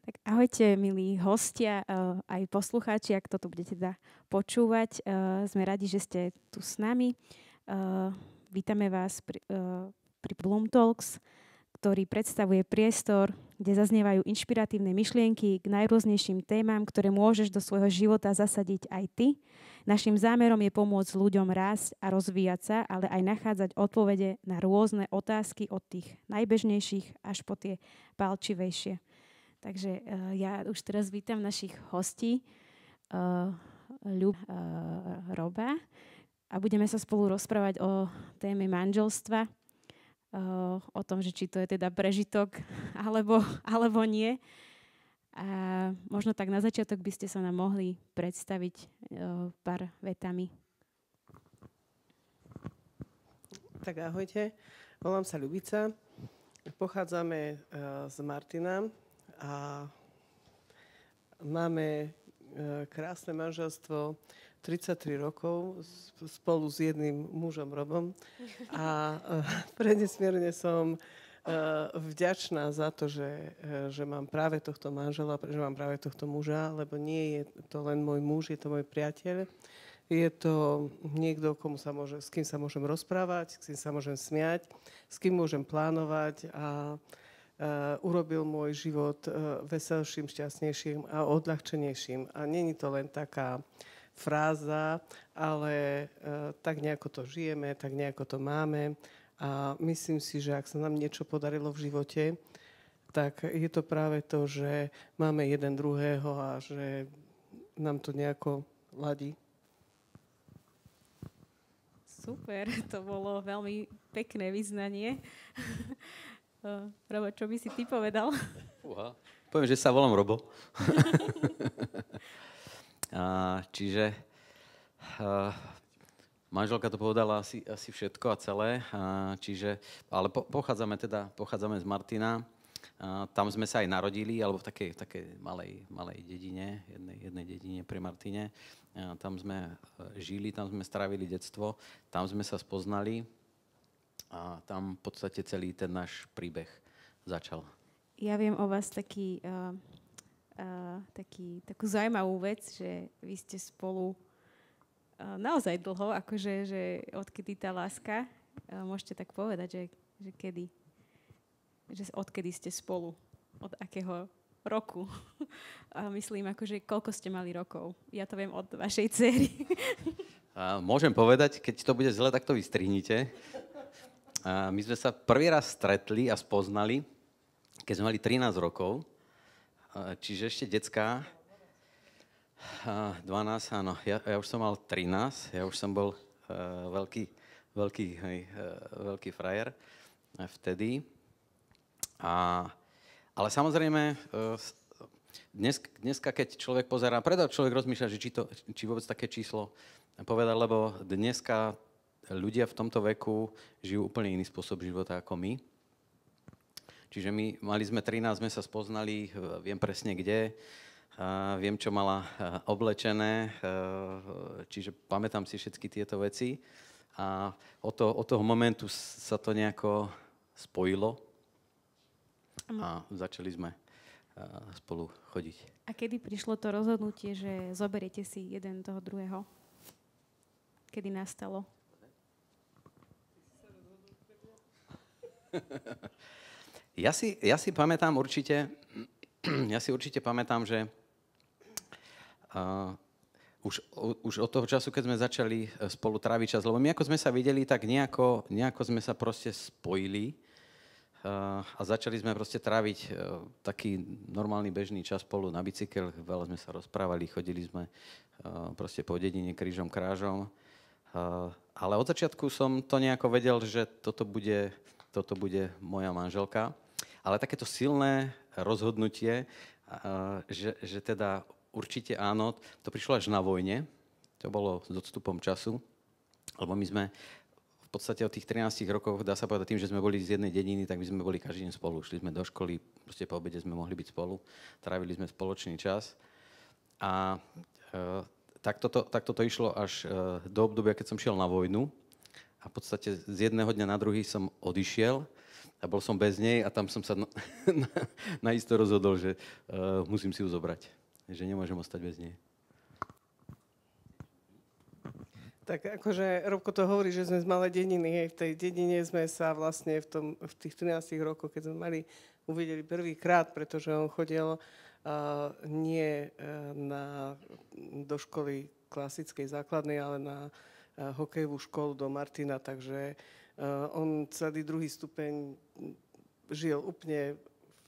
Tak ahojte, milí hostia, aj poslucháči, ak toto budete teda počúvať. Sme radi, že ste tu s nami. Vítame vás pri Bloom Talks, ktorý predstavuje priestor, kde zaznievajú inšpiratívne myšlienky k najrôznejším témam, ktoré môžeš do svojho života zasadiť aj ty. Naším zámerom je pomôcť ľuďom rásť a rozvíjať sa, ale aj nachádzať odpovede na rôzne otázky od tých najbežnejších až po tie pálčivejšie. Takže ja už teraz vítam našich hostí, Roba, a budeme sa spolu rozprávať o téme manželstva, o tom, že či to je teda prežitok alebo nie. A možno tak na začiatok by ste sa nám mohli predstaviť pár vetami. Tak ahojte, volám sa Ľubica, pochádzame z Martina a máme krásne manželstvo, 33 rokov spolu s jedným mužom Robom a prednesmierne som vďačná za to, že mám práve tohto manžela, že mám práve tohto muža, lebo nie je to len môj muž, je to môj priateľ. Je to niekto, s kým sa môžem rozprávať, s kým sa môžem smiať, s kým môžem plánovať a urobil môj život veselším, šťastnejším a odľahčenejším. A není to len taká fráza, ale tak nejako to žijeme, tak nejako to máme. A myslím si, že ak sa nám niečo podarilo v živote, tak je to práve to, že máme jeden druhého a že nám to nejako ladí. Super, to bolo veľmi pekné vyznanie. Robo, čo by si ty povedal? Poviem, že sa volám Robo. Čiže manželka to povedala asi všetko a celé. Ale pochádzame z Martina. Tam sme sa aj narodili, alebo v takej malej dedine, jednej dedine pri Martine. Tam sme žili, tam sme strávili detstvo, tam sme sa spoznali a tam v podstate celý ten náš príbeh začal. Ja viem o vás takú zaujímavú vec, že vy ste spolu naozaj dlho, akože že odkedy tá láska, môžete tak povedať, že kedy? Že odkedy ste spolu? Od akého roku? A myslím, akože koľko ste mali rokov? Ja to viem od vašej dcery. Môžem povedať, keď to bude zle, tak to vystrihnite. My sme sa prvý raz stretli a spoznali, keď sme mali 13 rokov, čiže ešte decká. 12, áno. Ja už som mal 13, ja už som bol veľký frajer vtedy. Ale samozrejme, dneska, keď človek pozerá, preto človek rozmýšľa, že či vôbec také číslo povedať, lebo dneska ľudia v tomto veku žijú úplne iný spôsob života ako my. Čiže mali sme 13, sme sa spoznali, viem presne kde, viem, čo mala oblečené, čiže pamätám si všetky tieto veci. A od toho momentu sa to nejako spojilo a začali sme spolu chodiť. A kedy prišlo to rozhodnutie, že zoberiete si jeden toho druhého? Kedy nastalo? Ja si pamätám určite, že už od toho času, keď sme začali spolu tráviť čas, lebo my ako sme sa videli, tak nejako sme sa proste spojili a začali sme proste tráviť taký normálny bežný čas spolu na bicykel, veľa sme sa rozprávali, chodili sme proste po dedine krížom krážom, ale od začiatku som to nejako vedel, že toto bude moja manželka. Ale takéto silné rozhodnutie, že teda určite áno, to prišlo až na vojne. To bolo s odstupom času, lebo my sme v podstate od tých 13 rokov, dá sa povedať tým, že sme boli z jednej dediny, tak my sme boli každý deň spolu. Šli sme do školy, proste po obede sme mohli byť spolu, trávili sme spoločný čas. A takto to išlo až do obdobia, keď som šiel na vojnu. A v podstate z jedného dňa na druhý som odišiel. A bol som bez nej a tam som sa naisto rozhodol, že musím si ju zobrať. Že nemôžem ostať bez nej. Tak akože Robko to hovorí, že sme z malej dediny. Hej. V tej dedine sme sa vlastne v tých 13 rokoch, keď sme mali, uvideli prvýkrát, pretože on chodil nie do školy klasickej základnej, ale na hokejovú školu do Martina, takže on celý druhý stupeň žil úplne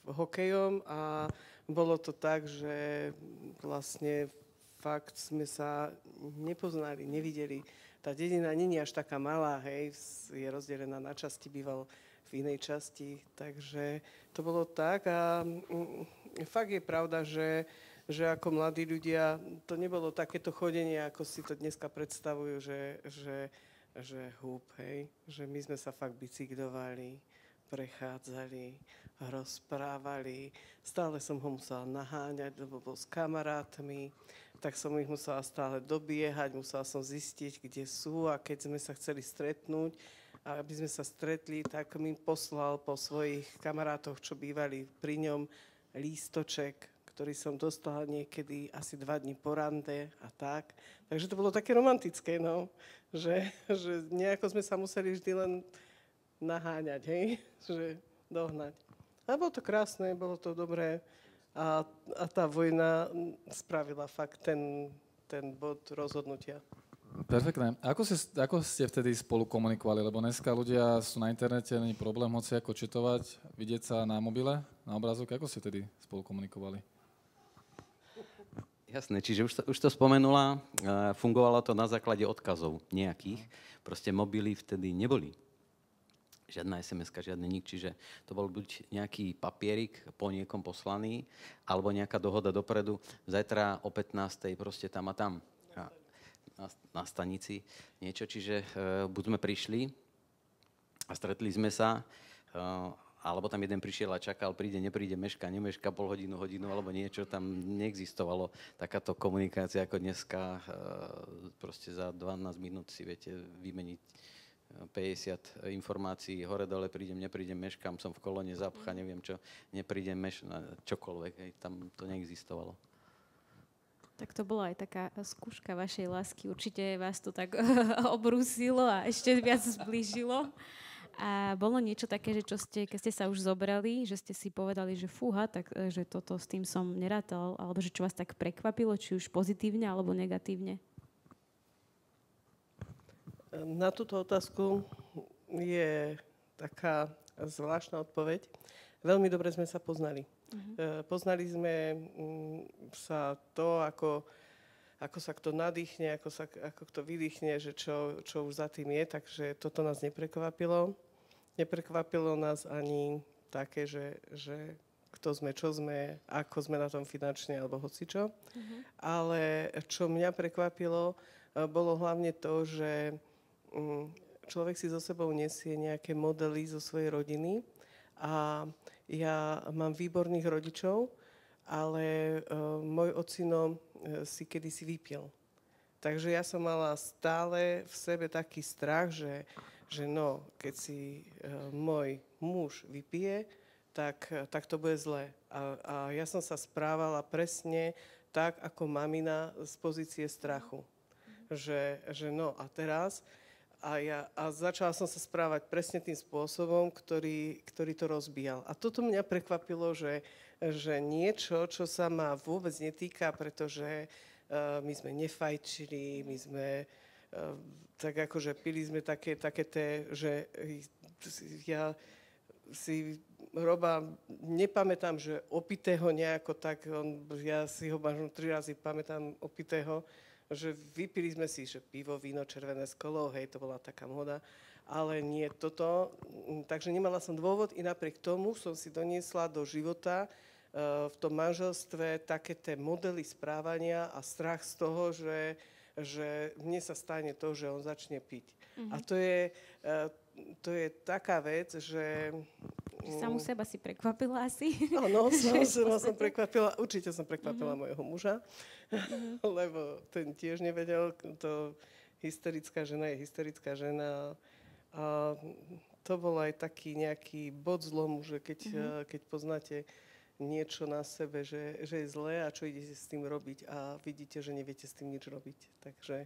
hokejom a bolo to tak, že vlastne fakt sme sa nepoznali, nevideli. Tá dedina nie je až taká malá, hej, je rozdelená na časti, býval v inej časti, takže to bolo tak a fakt je pravda, že ako mladí ľudia, to nebolo takéto chodenie, ako si to dneska predstavujú, že húp, hej, že my sme sa fakt bicyklovali, prechádzali, rozprávali, stále som ho musela naháňať, lebo bol s kamarátmi, tak som ich musela stále dobiehať, musela som zistiť, kde sú a keď sme sa chceli stretnúť, a aby sme sa stretli, tak mi poslal po svojich kamarátoch, čo bývali pri ňom, lístoček, ktorý som dostala niekedy asi 2 dní po rande a tak. Takže to bolo také romantické, no, že nejako sme sa museli vždy len naháňať, hej, že dohnať. A bolo to krásne, bolo to dobré. A tá vojna spravila fakt ten bod rozhodnutia. Perfektné. Ako ste vtedy spolu komunikovali? Lebo dneska ľudia sú na internete, není problém hoci ako četovať, vidieť sa na mobile, na obrázok. Ako ste vtedy spolu komunikovali? Jasné, čiže už to spomenula, fungovalo to na základe odkazov nejakých. Proste mobily vtedy neboli. Žiadna SMS-ka, žiadny nik, čiže to bol buď nejaký papierik po niekom poslaný, alebo nejaká dohoda dopredu, zajtra o 15:00 proste tam a tam na stanici niečo, čiže buď sme prišli a stretli sme sa, alebo tam jeden prišiel a čakal, príde, nepríde, meška, nemeška, pol hodinu, alebo niečo, tam neexistovalo takáto komunikácia ako dneska, proste za 12 minút si viete vymeniť 50 informácií, hore, dole, prídem, neprídem, meškám, som v kolóne, zapcha, neviem čo, neprídem, čokoľvek, hej, tam to neexistovalo. Tak to bola aj taká skúška vašej lásky. Určite vás to tak obrúsilo a ešte viac zblížilo. A bolo niečo také, že čo ste, keď ste sa už zobrali, že ste si povedali, že fúha, tak že toto s tým som nerátal, alebo že čo vás tak prekvapilo, či už pozitívne alebo negatívne? Na túto otázku je taká zvláštna odpoveď. Veľmi dobre sme sa poznali. Poznali sme sa to, ako sa kto nadýchne, ako kto vydýchne, že čo už za tým je, takže toto nás neprekvapilo. Neprekvapilo nás ani také, že kto sme, čo sme, ako sme na tom finančne alebo hocičo. Ale čo mňa prekvapilo, bolo hlavne to, že človek si so sebou nesie nejaké modely zo svojej rodiny a ja mám výborných rodičov, ale môj ocino si kedysi vypil. Takže ja som mala stále v sebe taký strach, že no, keď si môj muž vypije, tak to bude zlé. A ja som sa správala presne tak, ako mamina z pozície strachu. Že no a teraz... A začala som sa správať presne tým spôsobom, ktorý to rozbíjal. A toto mňa prekvapilo, že niečo, čo sa ma vôbec netýka, pretože my sme nefajčili, my sme tak akože pili sme také že ja si Roba nepamätám, že opitého nejako tak, ja si ho možno 3 razy pamätám opitého, že vypili sme si, že pivo, víno, červené s kolou, hej, to bola taká moda, ale nie toto. Takže nemala som dôvod i napriek tomu som si doniesla do života v tom manželstve také tie modely správania a strach z toho, že mne sa stane to, že on začne piť. A to je taká vec, že... Samu seba si prekvapila asi. Áno, som prekvapila, určite som prekvapila môjho muža, lebo ten tiež nevedel, to hysterická žena je hysterická žena. A to bol aj taký nejaký bod zlomu, že keď poznáte niečo na sebe, že je zlé a čo idete s tým robiť a vidíte, že neviete s tým nič robiť. Takže...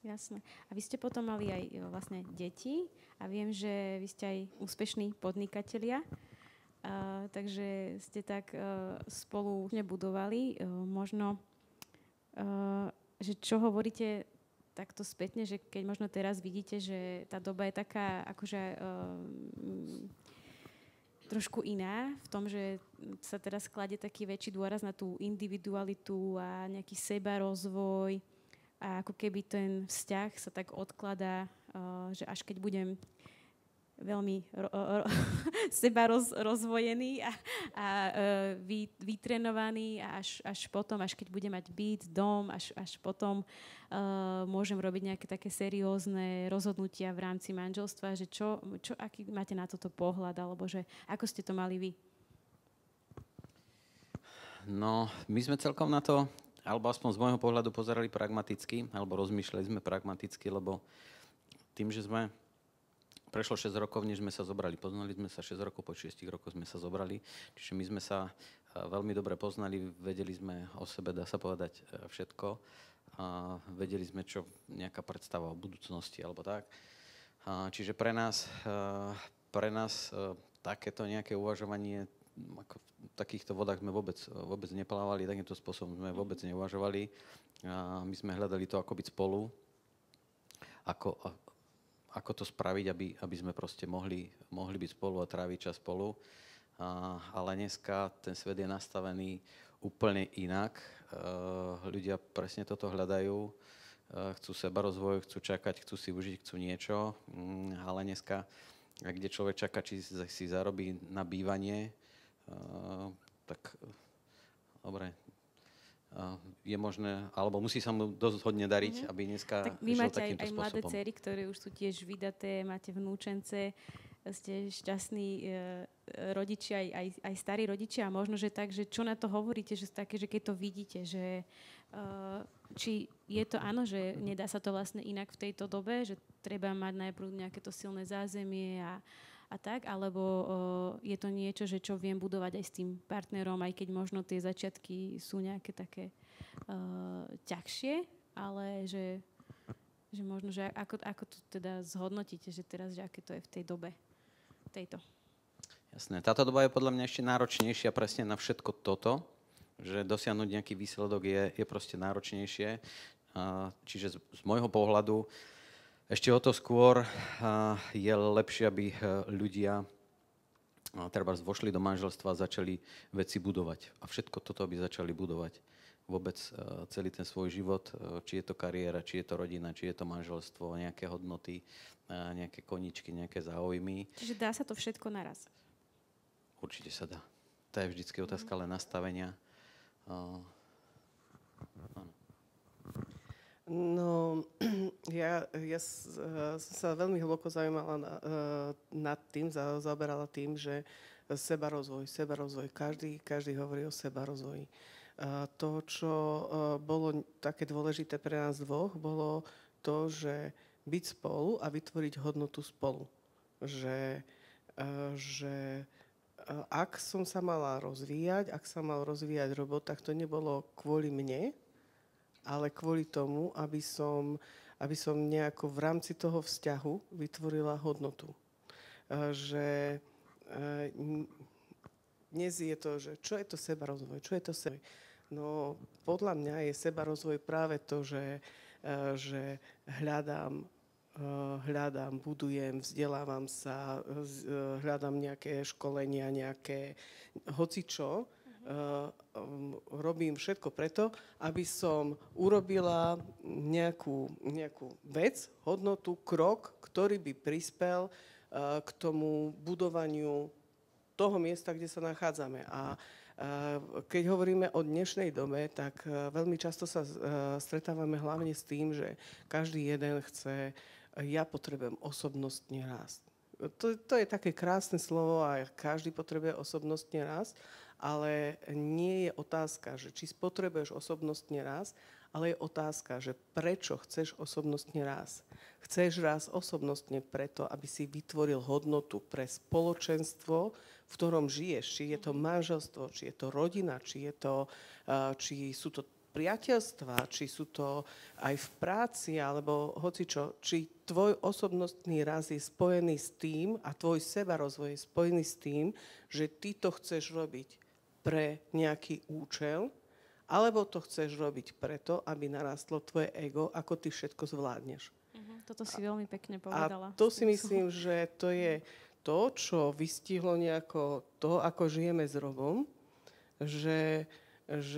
Jasné. A vy ste potom mali aj vlastne deti a viem, že vy ste aj úspešní podnikatelia, takže ste tak spolu nebudovali. Možno, že čo hovoríte takto spätne, že keď možno teraz vidíte, že tá doba je taká akože trošku iná v tom, že sa teraz kladie taký väčší dôraz na tú individualitu a nejaký sebarozvoj a ako keby ten vzťah sa tak odkladá, že až keď budem veľmi seba rozvojený a vytrenovaný a až potom, až keď budem mať byt, dom, až potom môžem robiť nejaké také seriózne rozhodnutia v rámci manželstva, že aký máte na toto pohľad, alebo že ako ste to mali vy? No, my sme celkom na to, alebo aspoň z môjho pohľadu pozerali pragmaticky, alebo rozmýšľali sme pragmaticky, lebo tým, že prešlo 6 rokov, než sme sa zobrali. Poznali sme sa 6 rokov, po 6 rokoch sme sa zobrali. Čiže my sme sa veľmi dobre poznali, vedeli sme o sebe, dá sa povedať, všetko. A vedeli sme, čo nejaká predstava o budúcnosti, alebo tak. Čiže pre nás takéto nejaké uvažovanie, ako v takýchto vodách sme vôbec neplávali, takýmto spôsobom sme vôbec neuvažovali. My sme hľadali to, ako byť spolu, ako to spraviť, aby sme proste mohli byť spolu a tráviť čas spolu. Ale dneska ten svet je nastavený úplne inak. Ľudia presne toto hľadajú. Chcú sebarozvoj, chcú čakať, chcú si užiť, chcú niečo. Ale dneska, kde človek čaká, či si zarobí na bývanie, tak dobre, je možné, alebo musí sa mu dosť hodne dariť, aby dneska tak vy žil máte takýmto aj spôsobom. Mladé dcery, ktoré už sú tiež vydaté, máte vnúčence, ste šťastní rodičia, aj starí rodičia a možno, že tak, že čo na to hovoríte, že také, že keď to vidíte, že či je to áno, že nedá sa to vlastne inak v tejto dobe, že treba mať najprv nejaké to silné zázemie a tak, alebo je to niečo, že čo viem budovať aj s tým partnerom, aj keď možno tie začiatky sú nejaké také ťažšie, ale že možno, že ako to teda zhodnotíte, že teraz, že aké to je v tej dobe tejto. Jasné. Táto doba je podľa mňa ešte náročnejšia presne na všetko toto, že dosiahnuť nejaký výsledok je proste náročnejšie. Čiže z môjho pohľadu ešte o to skôr je lepšie, aby ľudia treba vošli do manželstva a začali veci budovať. A všetko toto by začali budovať. Vôbec celý ten svoj život, či je to kariéra, či je to rodina, či je to manželstvo, nejaké hodnoty, nejaké koničky, nejaké záujmy. Čiže dá sa to všetko naraz? Určite sa dá. To je vždycky otázka len nastavenia. Áno. No, ja som sa veľmi hlboko zaujímala nad tým, zaoberala tým, že sebarozvoj. Každý hovorí o sebarozvoji. To, čo bolo také dôležité pre nás dvoch, bolo to, že byť spolu a vytvoriť hodnotu spolu. Že ak som sa mala rozvíjať, ak sa mal rozvíjať robot, tak to nebolo kvôli mne, ale kvôli tomu, aby som nejako v rámci toho vzťahu vytvorila hodnotu. Že dnes je to, že čo je to sebarozvoj? Čo je to sebarozvoj? No, podľa mňa je sebarozvoj práve to, že hľadám, budujem, vzdelávam sa, hľadám nejaké školenia, nejaké hocičo, robím všetko preto, aby som urobila nejakú vec, hodnotu, krok, ktorý by prispel k tomu budovaniu toho miesta, kde sa nachádzame. A keď hovoríme o dnešnej dobe, tak veľmi často sa stretávame hlavne s tým, že každý jeden chce, ja potrebujem osobnostne rásť. To je také krásne slovo a každý potrebuje osobnostne rásť, ale nie je otázka, že či spotrebuješ osobnostný rast, ale je otázka, že prečo chceš osobnostný rast. Chceš rast osobnostne preto, aby si vytvoril hodnotu pre spoločenstvo, v ktorom žiješ. Či je to manželstvo, či je to rodina, či sú to priateľstva, či sú to aj v práci, alebo hocičo. Či tvoj osobnostný rast je spojený s tým a tvoj sebarozvoj je spojený s tým, že ty to chceš robiť pre nejaký účel, alebo to chceš robiť preto, aby narastlo tvoje ego, ako ty všetko zvládneš. Toto si veľmi pekne povedala. A to si myslím, že to je to, čo vystihlo nejako to, ako žijeme s Robom, že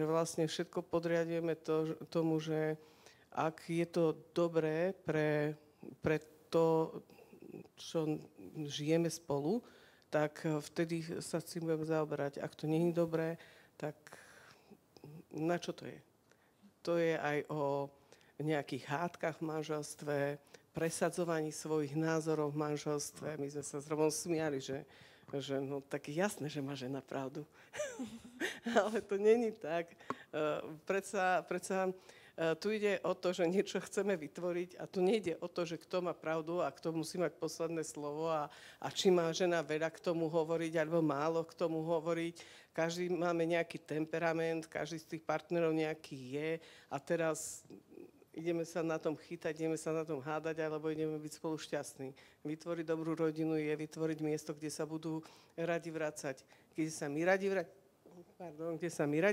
vlastne všetko podriadujeme tomu, že ak je to dobré pre to, čo žijeme spolu, tak vtedy sa s tým budeme zaoberať. Ak to nie je dobré, tak na čo to je? To je aj o nejakých hádkach v manželstve, presadzovaní svojich názorov v manželstve. My sme sa s Robom smiali, že no tak jasné, že má žena pravdu. Ale to není tak. Predsa tu ide o to, že niečo chceme vytvoriť a tu nejde o to, že kto má pravdu a kto musí mať posledné slovo a či má žena veľa k tomu hovoriť alebo málo k tomu hovoriť. Každý máme nejaký temperament, každý z tých partnerov nejaký je a teraz ideme sa na tom chytať, ideme sa na tom hádať alebo ideme byť spolu šťastní. Vytvoriť dobrú rodinu je vytvoriť miesto, kde sa budú radi vracať, kde sa my radi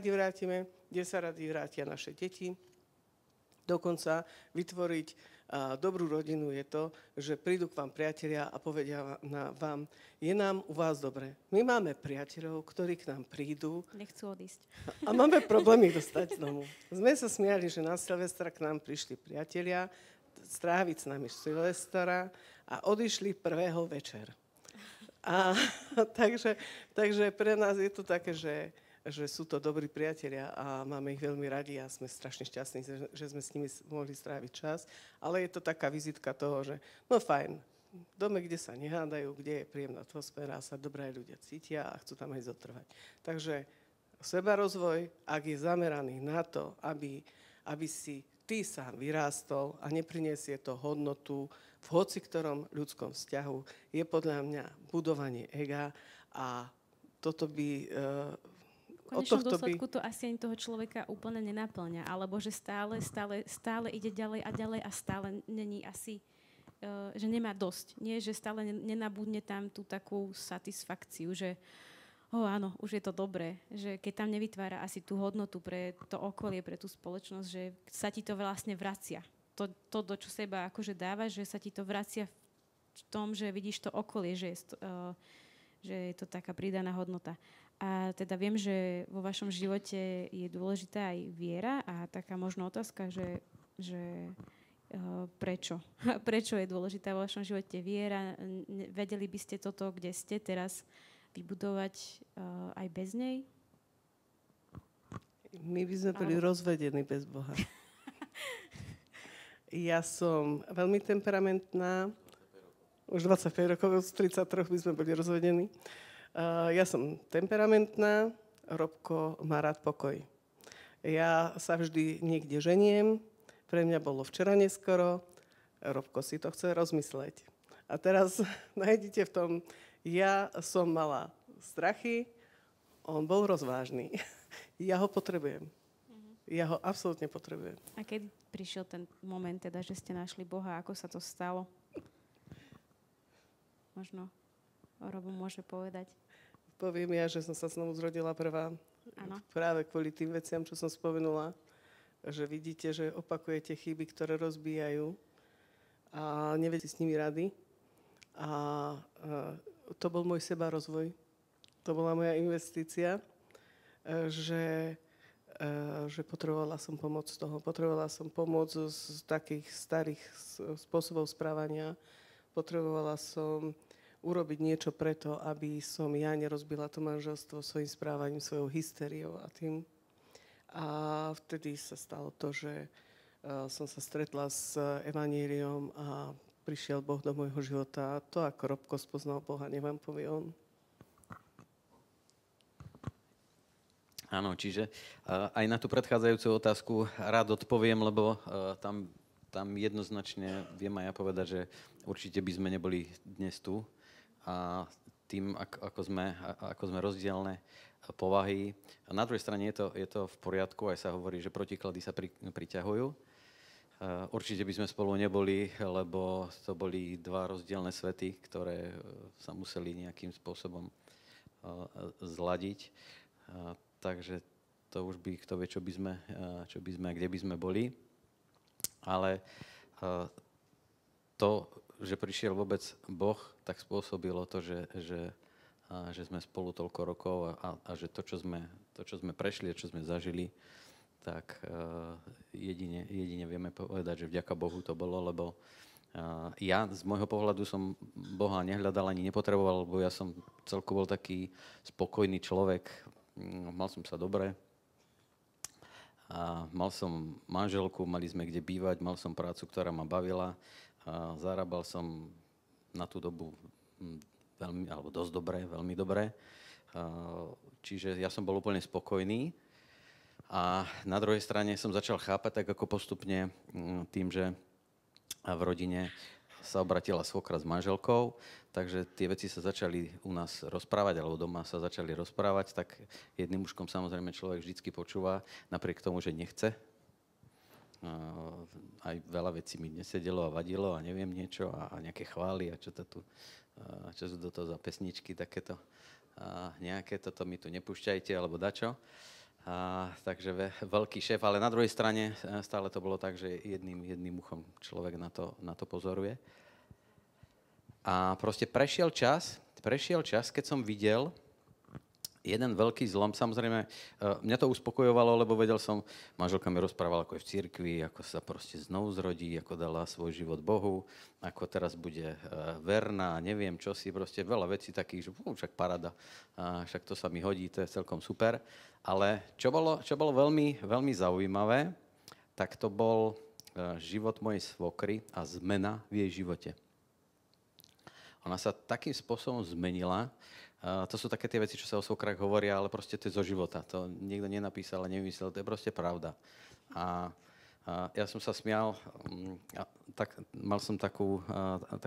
vrátime, kde sa radi vrátia naše deti. Dokonca vytvoriť dobrú rodinu je to, že prídu k vám priatelia a povedia vám, je nám u vás dobre. My máme priateľov, ktorí k nám prídu. Nechcú odísť. A máme problémy dostať z domu. Sme sa smiali, že na Silvestra k nám prišli priatelia stráviť s nami Silvestra a odišli prvého večer. Takže pre nás je to také, že sú to dobrí priatelia a máme ich veľmi radi a sme strašne šťastní, že sme s nimi mohli stráviť čas. Ale je to taká vizitka toho, že no fajn, v dome, kde sa nehádajú, kde je príjemná atmosféra a sa dobré ľudia cítia a chcú tam aj zotrvať. Takže sebarozvoj, ak je zameraný na to, aby si ty sám vyrástol a nepriniesie to hodnotu v hoci ktorom ľudskom vzťahu, je podľa mňa budovanie ega a toto by... V konečnom dôsledku to asi ani toho človeka úplne nenaplňa, alebo že stále ide ďalej a stále není asi, že nemá dosť. Nie, že stále nenabudne tam tú takú satisfakciu, že áno, už je to dobré, že keď tam nevytvára asi tú hodnotu pre to okolie, pre tú spoločnosť, že sa ti to vlastne vracia. To do čo seba akože dávaš, že sa ti to vracia v tom, že vidíš to okolie, že je to taká pridaná hodnota. A teda viem, že vo vašom živote je dôležitá aj viera a taká možno otázka, že prečo? Prečo je dôležitá vo vašom živote viera? Vedeli by ste toto, kde ste teraz, vybudovať aj bez nej? My by sme boli rozvedení bez Boha. Ja som veľmi temperamentná. Už 25 rokov, z 33 by sme boli rozvedení. Ja som temperamentná, Robko má rád pokoj. Ja sa vždy niekde ženiem, pre mňa bolo včera neskoro, Robko si to chce rozmysleť. A teraz nájdete v tom, ja som mala strachy, on bol rozvážny. Ja ho potrebujem. Ja ho absolútne potrebujem. A kedy prišiel ten moment, teda, že ste našli Boha, ako sa to stalo? Možno Robo môže povedať. Poviem ja, že som sa znovu zrodila prvá. Áno. Práve kvôli tým veciam, čo som spomenula. Že vidíte, že opakujete chyby, ktoré rozbíjajú a neviete s nimi rady. A to bol môj sebarozvoj. To bola moja investícia, že potrebovala som pomoc z toho. Potrebovala som pomoc z takých starých spôsobov správania. Potrebovala som urobiť niečo preto, aby som ja nerozbila to manželstvo svojim správaním, svojou hysteriou a tým. A vtedy sa stalo to, že som sa stretla s evanjeliom a prišiel Boh do môjho života. A to, ako Robko spoznal Boha, nevám povie on. Áno, čiže aj na tú predchádzajúcu otázku rád odpoviem, lebo tam jednoznačne viem aj ja povedať, že určite by sme neboli dnes tu. A tým, ako sme rozdielne povahy. A na druhej strane je to v poriadku, aj sa hovorí, že protiklady sa priťahujú. Určite by sme spolu neboli, lebo to boli dva rozdielne svety, ktoré sa museli nejakým spôsobom zladiť. Takže to už by kto vie, čo by sme a kde by sme boli. Ale to, že prišiel vôbec Boh, tak spôsobilo to, že sme spolu toľko rokov a že to, čo sme prešli a čo sme zažili, tak jedine vieme povedať, že vďaka Bohu to bolo, lebo ja z môjho pohľadu som Boha nehľadal ani nepotreboval, lebo ja som celkovo bol taký spokojný človek, mal som sa dobre, a mal som manželku, mali sme kde bývať, mal som prácu, ktorá ma bavila, a zarábal som na tú dobu veľmi, alebo dosť dobre, veľmi dobre, čiže ja som bol úplne spokojný. A na druhej strane som začal chápať tak ako postupne tým, že v rodine sa obratila svokra s manželkou, takže tie veci sa začali u nás rozprávať, alebo doma sa začali rozprávať, tak jedným uškom samozrejme človek vždycky počúva, napriek tomu, že nechce. Aj veľa vecí mi nesedelo a vadilo a neviem niečo a nejaké chvály a čo sú to za pesničky takéto nejaké, toto mi tu nepúšťajte alebo dačo. Takže veľký šéf, ale na druhej strane stále to bolo tak, že jedným uchom človek na to pozoruje. A proste prešiel čas, keď som videl jeden veľký zlom. Samozrejme, mňa to uspokojovalo, lebo vedel som, manželka mi rozprávala, ako je v cirkvi, ako sa proste znovu zrodí, ako dala svoj život Bohu, ako teraz bude verná, neviem čo si, proste veľa vecí takých, že však parada, však to sa mi hodí, to je celkom super. Ale čo bolo veľmi, veľmi zaujímavé, tak to bol život mojej svokry a zmena v jej živote. Ona sa takým spôsobom zmenila. To sú také tie veci, čo sa o svokrach hovoria, ale proste to je zo života. To niekto nenapísal a nevymyslel, to je proste pravda. A ja som sa smial, tak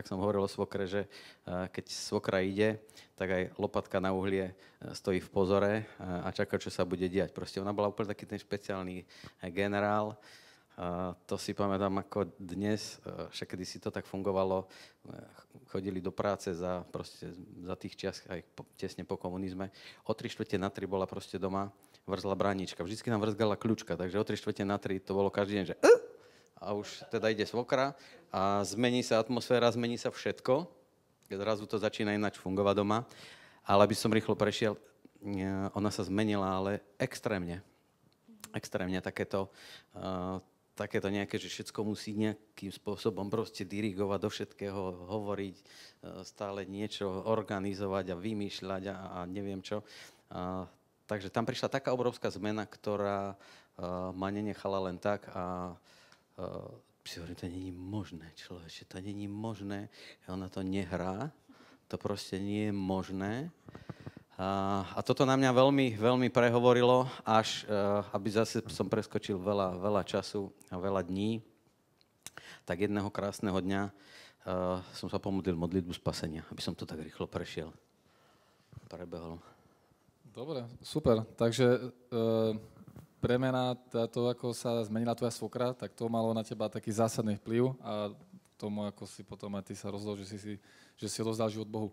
som hovoril o svokre, že keď svokra ide, tak aj lopatka na uhlie stojí v pozore a čaká, čo sa bude diať. Proste ona bola úplne taký ten špeciálny generál. To si pamätám ako dnes, však kedy si to tak fungovalo, chodili do práce za tých čias, aj tesne po komunizme. O 3:45 bola proste doma, vrzla bránička. Vždycky nám vrzgala kľúčka, takže o 3:45 to bolo každý deň, že a už teda ide svokra a zmení sa atmosféra, zmení sa všetko. Zrazu to začína ináč fungovať doma. Ale aby som rýchlo prešiel, ona sa zmenila, ale extrémne. Extrémne takéto nejaké, že všetko musí nejakým spôsobom proste dirigovať, do všetkého hovoriť, stále niečo organizovať a vymýšľať a neviem čo. Takže tam prišla taká obrovská zmena, ktorá ma nenechala len tak a si hovorím, to není možné, človeče, to není možné. Ona to nehrá, to proste nie je možné. A toto na mňa veľmi, veľmi prehovorilo, až aby zase som preskočil veľa času a veľa dní, tak jedného krásneho dňa som sa pomodlil modlitbu spasenia, aby som to tak rýchlo prebehol. Dobre, super. Takže premena, to, ako sa zmenila tvoja svokra, tak to malo na teba taký zásadný vplyv a tomu, ako si potom aj ty sa rozhodol, že si odozdal život Bohu.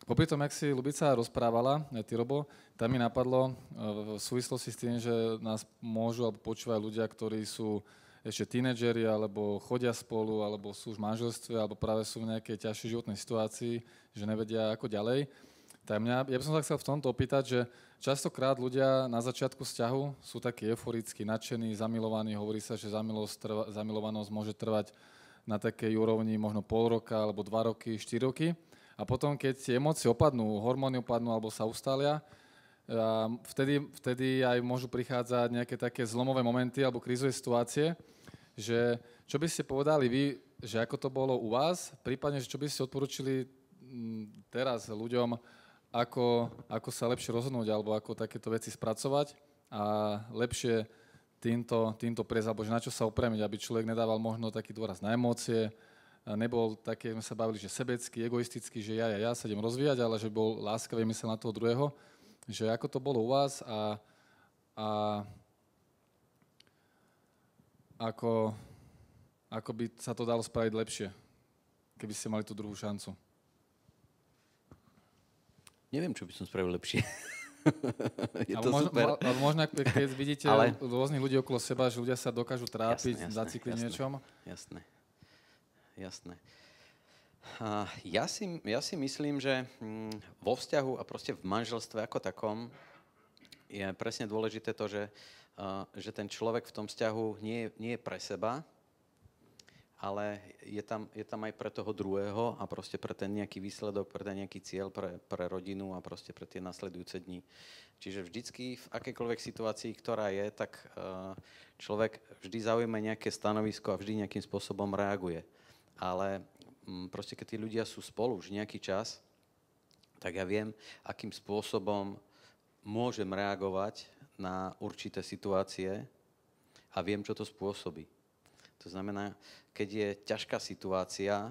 Popri tom, jak si Ľubica rozprávala, ty Robo, tam mi napadlo v súvislosti s tým, že nás môžu alebo počúvajú ľudia, ktorí sú ešte tínedžeri, alebo chodia spolu, alebo sú už v manželstve, alebo práve sú v nejakej ťažšej životnej situácii, že nevedia ako ďalej. Tak ja by som sa chcel v tomto opýtať, že častokrát ľudia na začiatku vzťahu sú takí euforickí, nadšení, zamilovaní. Hovorí sa, že zamilovanosť môže trvať na takej úrovni možno pol roka, alebo 2 roky, 4 roky. A potom, keď tie emócie opadnú, hormóny opadnú alebo sa ustália, vtedy aj môžu prichádzať nejaké také zlomové momenty alebo krízové situácie, že čo by ste povedali vy, že ako to bolo u vás, prípadne, že čo by ste odporúčili teraz ľuďom, ako sa lepšie rozhodnúť alebo ako takéto veci spracovať a lepšie týmto prejsť, alebo že na čo sa opremiť, aby človek nedával možno taký dôraz na emócie, nebol taký, sme sa bavili, že sebecký, egoistický, že ja sa idem rozvíjať, ale že bol láskavý mysel na toho druhého, že ako to bolo u vás a ako by sa to dalo spraviť lepšie, keby ste mali tú druhú šancu. Neviem, čo by som spravil lepšie. Je to super. Ale možno, keď vidíte rôznych ľudí okolo seba, že ľudia sa dokážu trápiť, zacikliť niečom. Jasné. Ja si myslím, že vo vzťahu a proste v manželstve ako takom je presne dôležité to, že ten človek v tom vzťahu nie je pre seba, ale je tam aj pre toho druhého a proste pre ten nejaký výsledok, pre ten nejaký cieľ, pre rodinu a proste pre tie nasledujúce dni. Čiže vždycky v akejkoľvek situácii, ktorá je, tak človek vždy zaujme nejaké stanovisko a vždy nejakým spôsobom reaguje. Ale proste keď tí ľudia sú spolu už nejaký čas, tak ja viem, akým spôsobom môžem reagovať na určité situácie a viem, čo to spôsobí. To znamená, keď je ťažká situácia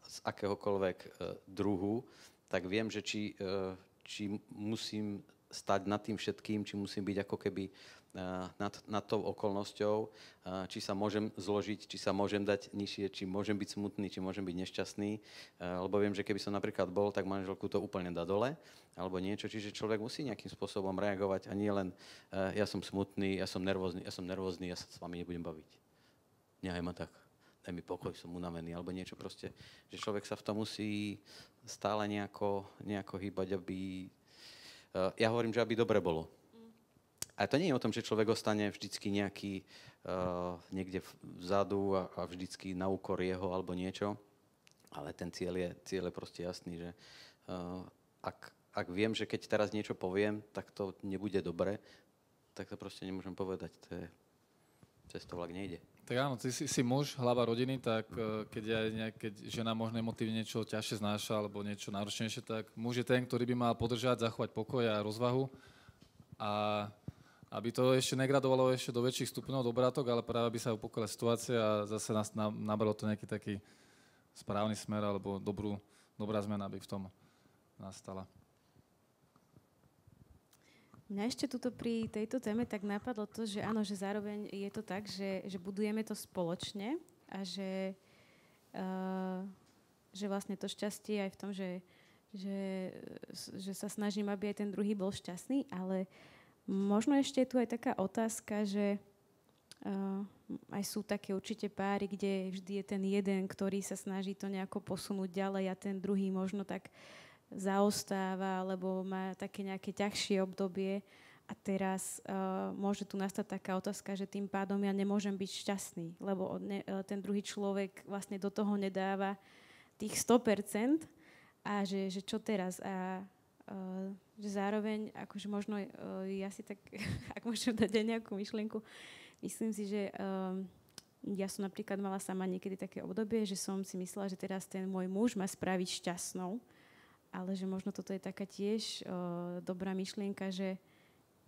z akéhokoľvek druhu, tak viem, že či musím stať nad tým všetkým, či musím byť ako keby nad tou okolnosťou, či sa môžem zložiť, či sa môžem dať nižšie, či môžem byť smutný, či môžem byť nešťastný. Lebo viem, že keby som napríklad bol, tak manželku to úplne dá dole, alebo niečo. Čiže človek musí nejakým spôsobom reagovať a nie len ja som smutný, ja som nervózny, ja sa s vami nebudem baviť. Nehaj ma tak, daj mi pokoj, som unavený, alebo niečo proste. Že človek sa v tom musí stále nejako hýbať, aby... Ja hovorím, že aby dobre bolo. A to nie je o tom, že človek ostane vždycky nejaký niekde vzadu a vždycky na úkor jeho alebo niečo, ale ten cieľ je proste jasný, že ak viem, že keď teraz niečo poviem, tak to nebude dobre, tak to proste nemôžem povedať. Cez to vlak nejde. Tak áno, ty si muž, hlava rodiny, tak keď žena možno emotívne niečo ťažšie znáša alebo niečo náročnejšie, tak muž je ten, ktorý by mal podržať, zachovať pokoj a rozvahu a aby to ešte negradovalo ešte do väčších stupňov, do obrátok, ale práve aby sa upokojila situácia a zase nabralo to nejaký taký správny smer alebo dobrá zmena by v tom nastala. Mňa ešte tuto pri tejto téme tak napadlo to, že áno, že zároveň je to tak, že budujeme to spoločne a že vlastne to šťastie aj v tom, že sa snažím, aby aj ten druhý bol šťastný, ale možno ešte je tu aj taká otázka, že aj sú také určite páry, kde vždy je ten jeden, ktorý sa snaží to nejako posunúť ďalej a ten druhý možno tak zaostáva, alebo má také nejaké ťažšie obdobie a teraz môže tu nastať taká otázka, že tým pádom ja nemôžem byť šťastný, lebo ten druhý človek vlastne do toho nedáva tých 100% a že čo teraz a že zároveň, akože možno ja si tak, ak môžem dať aj nejakú myšlienku, myslím si, že ja som napríklad mala sama niekedy také obdobie, že som si myslela, že teraz ten môj muž ma spraviť šťastnou, ale že možno toto je taká tiež dobrá myšlienka, že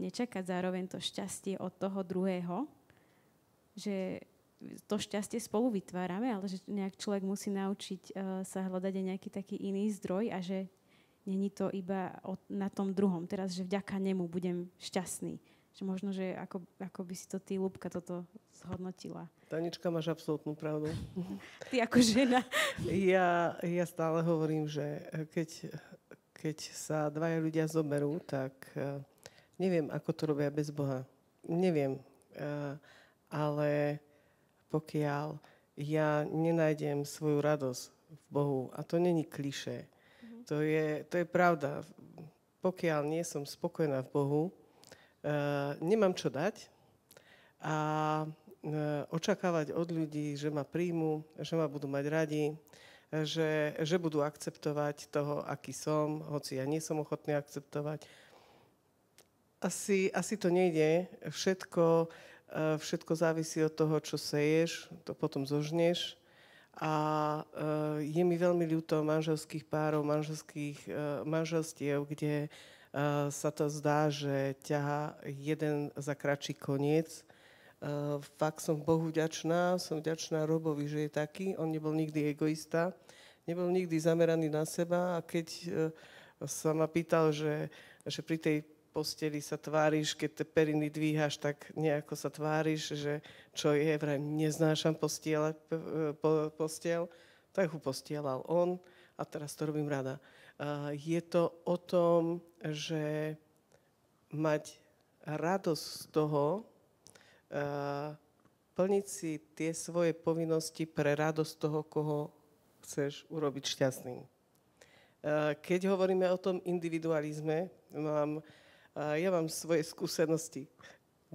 nečakať zároveň to šťastie od toho druhého, že to šťastie spolu vytvárame, ale že nejak človek musí naučiť sa hľadať aj nejaký taký iný zdroj a že není to iba na tom druhom. Teraz, že vďaka nemu budem šťastný. Že možno, že ako by si to ty, Ľubka, toto zhodnotila. Tanička, máš absolútnu pravdu. Ty ako žena. Ja stále hovorím, že keď sa dvaja ľudia zoberú, tak neviem, ako to robia bez Boha. Neviem. Ale pokiaľ ja nenájdem svoju radosť v Bohu, a to není klišé, to je pravda. Pokiaľ nie som spokojná v Bohu, nemám čo dať a očakávať od ľudí, že ma príjmu, že ma budú mať radi, že budú akceptovať toho, aký som, hoci ja nie som ochotný akceptovať. Asi to nejde. Všetko závisí od toho, čo seješ, to potom zožneš. A je mi veľmi ľúto manželských párov, manželstiev, kde sa to zdá, že ťahá jeden za kratší koniec. Fakt som Bohu vďačná, som vďačná Robovi, že je taký. On nebol nikdy egoista, nebol nikdy zameraný na seba a keď sa ma pýtal, že pri tej posteli sa tváriš, keď tie periny dvíhaš, tak nejako sa tváriš, že čo je, vraj neznášam postel, tak ho postielal on a teraz to robím rada. Je to o tom, že mať radosť z toho, plniť si tie svoje povinnosti pre radosť toho, koho chceš urobiť šťastným. Keď hovoríme o tom individualizme, ja mám svoje skúsenosti.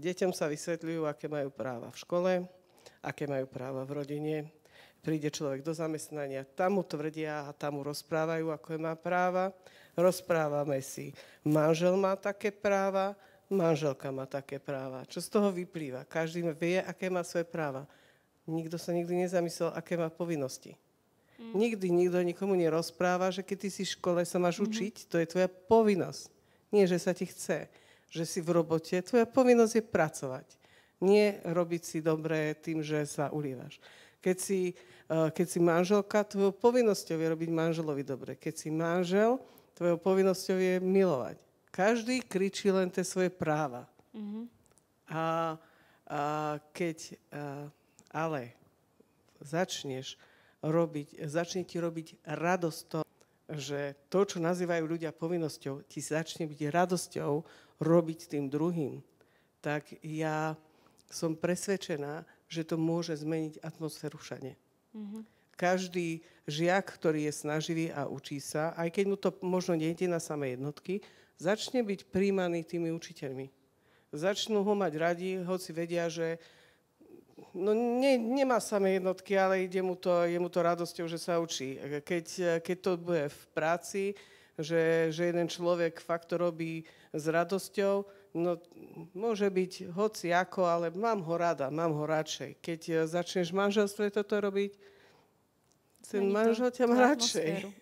Deťom sa vysvetľujú, aké majú práva v škole, aké majú práva v rodine. Príde človek do zamestnania, tam mu tvrdia a tam mu rozprávajú, ako má práva. Rozprávame si, manžel má také práva, manželka má také práva. Čo z toho vyplýva? Každý vie, aké má svoje práva. Nikto sa nikdy nezamyslel, aké má povinnosti. Nikdy nikto nikomu nerozpráva, že keď ty si v škole sa máš učiť, to je tvoja povinnosť. Nie, že sa ti chce, že si v robote. Tvoja povinnosť je pracovať. Nie robiť si dobre tým, že sa ulievaš. Keď si manželka, tvojou povinnosťou je robiť manželovi dobre. Keď si manžel, tvojou povinnosťou je milovať. Každý kričí len tie svoje práva. Ale začne ti robiť radosť to, že to, čo nazývajú ľudia povinnosťou, ti začne byť radosťou robiť tým druhým, tak ja som presvedčená, že to môže zmeniť atmosféru všade. Každý žiak, ktorý je snaživý a učí sa, aj keď mu to možno nejde na samé jednotky, začne byť príjmaný tými učiteľmi. Začnú ho mať radi, hoci vedia, že nemá samé jednotky, ale je mu to radosťou, že sa učí. Keď to bude v práci, že jeden človek fakt to robí s radosťou, no môže byť hoci ako, ale mám ho rada, mám ho radšej. Keď začneš v manželstve toto robiť, ten manžel ťa má radšej.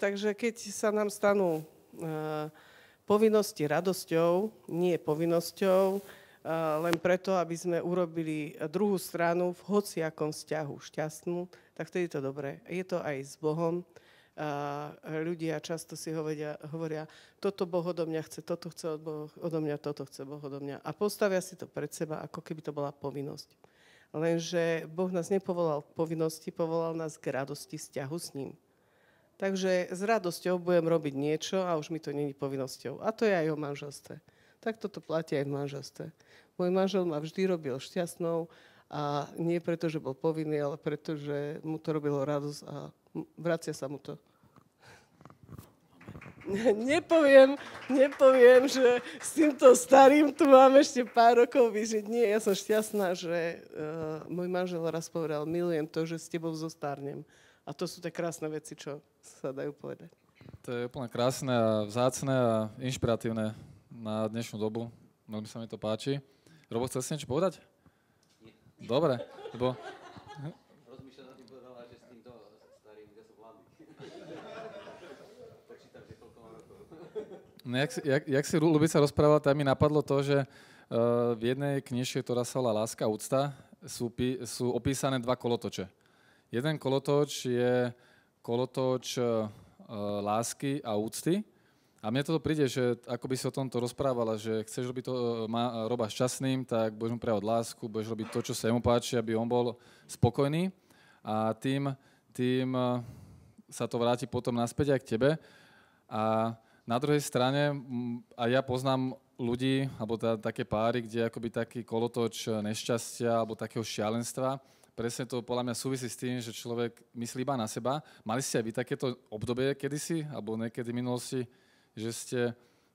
Takže keď sa nám stanú povinnosti radosťou, nie povinnosťou, len preto, aby sme urobili druhú stranu v hociakom vzťahu šťastnú, tak vtedy je to dobré. Je to aj s Bohom. Ľudia často si hovoria, toto Boh odo mňa chce, toto chce odo mňa, toto chce Boh odo mňa. A postavia si to pred seba, ako keby to bola povinnosť. Lenže Boh nás nepovolal k povinnosti, povolal nás k radosti vzťahu s ním. Takže s radosťou budem robiť niečo a už mi to není povinnosťou. A to je aj o manželstve. Tak toto platí aj v manželstve. Môj manžel ma vždy robil šťastnou a nie preto, že bol povinný, ale preto, že mu to robilo radosť a vracia sa mu to. Nepoviem, že s týmto starým tu mám ešte pár rokov vyžiť. Nie, ja som šťastná, že môj manžel raz povedal, milujem to, že s tebou zostarnem. A to sú tie krásne veci, čo sa dajú povedať. To je úplne krásne a vzácne a inšpiratívne na dnešnú dobu. Veľmi sa mi to páči. Robo, chcel si niečo povedať? Nie. Dobre, lebo... Rozmýšľam, že povedala, že s týmto starým, kde som mladý. Počítam, že koľko mám rokov. No, jak si Ľubica rozprával, tak mi napadlo to, že v jednej knižke, ktorá sa volá Láska a úcta, sú opísané dva kolotoče. Jeden kolotoč je kolotoč lásky a úcty. A mne toto príde, že ako by si o tomto rozprávala, že chceš robiť to Roba šťastným, tak budeš mu prejavovať lásku, budeš robiť to, čo sa mu páči, aby on bol spokojný. A tým sa to vráti potom naspäť aj k tebe. A na druhej strane, a ja poznám ľudí, alebo také páry, kde akoby taký kolotoč nešťastia alebo takého šialenstva, presne to podľa mňa súvisí s tým, že človek myslí iba na seba. Mali ste aj vy takéto obdobie kedysi, alebo niekedy v minulosti, že ste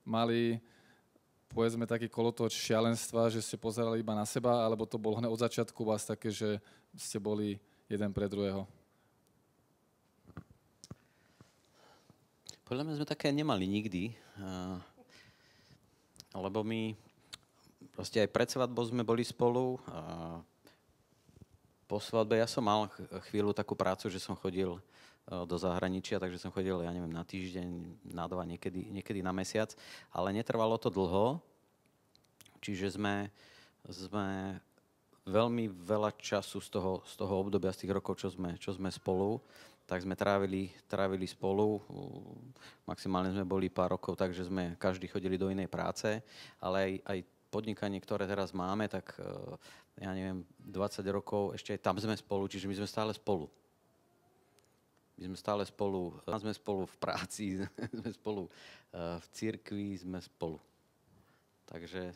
mali, povedzme, taký kolotoč šialenstva, že ste pozerali iba na seba, alebo to bolo hneď od začiatku vás také, že ste boli jeden pre druhého? Podľa mňa sme také nemali nikdy, lebo my proste aj pred svadbou sme boli spolu. Po svadbe ja som mal chvíľu takú prácu, že som chodil do zahraničia, takže som chodil, ja neviem, na týždeň, na 2, niekedy na mesiac, ale netrvalo to dlho, čiže sme veľmi veľa času z toho obdobia, z tých rokov, čo sme spolu, tak sme trávili spolu. Maximálne sme boli pár rokov, takže sme každý chodili do inej práce, ale aj podnikanie, ktoré teraz máme, tak ja neviem, 20 rokov, ešte aj tam sme spolu, čiže my sme stále spolu. Sme spolu v práci, sme spolu v cirkvi, sme spolu. Takže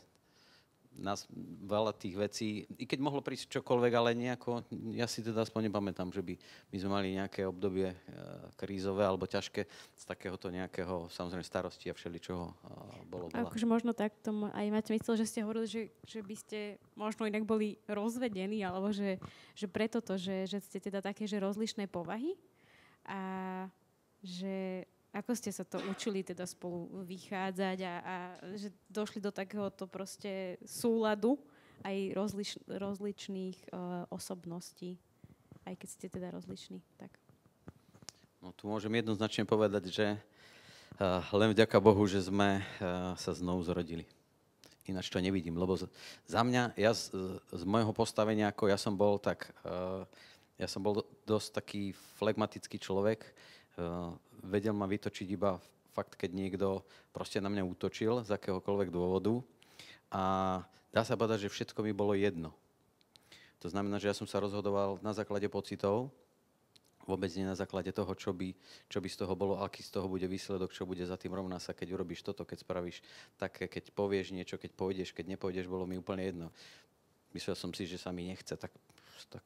nás veľa tých vecí, i keď mohlo prísť čokoľvek, ale nejako, ja si teda aspoň nepamätám, že by my sme mali nejaké obdobie krízové alebo ťažké z takéhoto nejakého, samozrejme, starosti a všeličoho bolo. Akože možno takto aj máte myslel, že ste hovorili, že by ste možno inak boli rozvedení, alebo že preto to, že ste teda také, že rozlišné povahy a že ako ste sa to učili teda spolu vychádzať a že došli do takéhoto proste súladu aj rozličných osobností, aj keď ste teda rozliční. Tak. No tu môžem jednoznačne povedať, že len vďaka Bohu, že sme sa znovu zrodili. Ináč to nevidím, lebo za mňa, ja z môjho postavenia, ako ja som bol dosť taký flegmatický človek, vedel ma vytočiť iba fakt, keď niekto proste na mňa útočil z akéhokoľvek dôvodu. A dá sa povedať, že všetko mi bolo jedno. To znamená, že ja som sa rozhodoval na základe pocitov, vôbec nie na základe toho, čo by z toho bolo, aký z toho bude výsledok, čo bude za tým rovná sa, keď urobíš toto, keď spravíš také, keď povieš niečo, keď pôjdeš, keď nepôjdeš, bolo mi úplne jedno. Myslel som si, že sa mi nechce, tak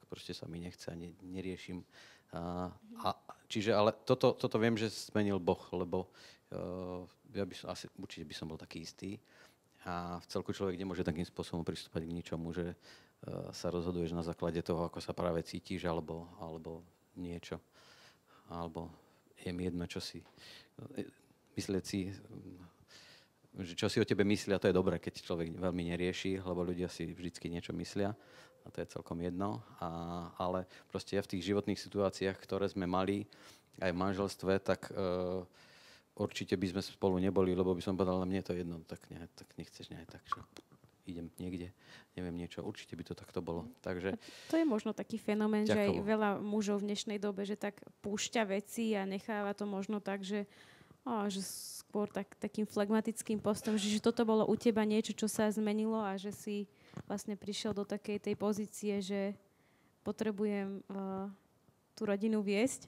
proste sa mi nechce a neriešim. Čiže ale toto viem, že zmenil Boh, lebo ja by som, určite by som bol taký istý a v celku človek nemôže takým spôsobom pristúpať k ničomu, že sa rozhoduješ na základe toho, ako sa práve cítiš, alebo niečo. Alebo je mi jedno, čo si myslieť si, že čo si o tebe myslia, to je dobré, keď človek veľmi nerieši, lebo ľudia si vždycky niečo myslia. A to je celkom jedno, ale proste ja v tých životných situáciách, ktoré sme mali aj v manželstve, tak určite by sme spolu neboli, lebo by som povedal, mne to jedno, tak nechceš, tak čo, idem niekde, neviem niečo, určite by to takto bolo. Takže to je možno taký fenomén, že aj veľa mužov v dnešnej dobe, že tak púšťa veci a necháva to možno tak, že skôr takým flegmatickým postom, že toto bolo u teba niečo, čo sa zmenilo a že si vlastne prišiel do takej tej pozície, že potrebujem tú rodinu viesť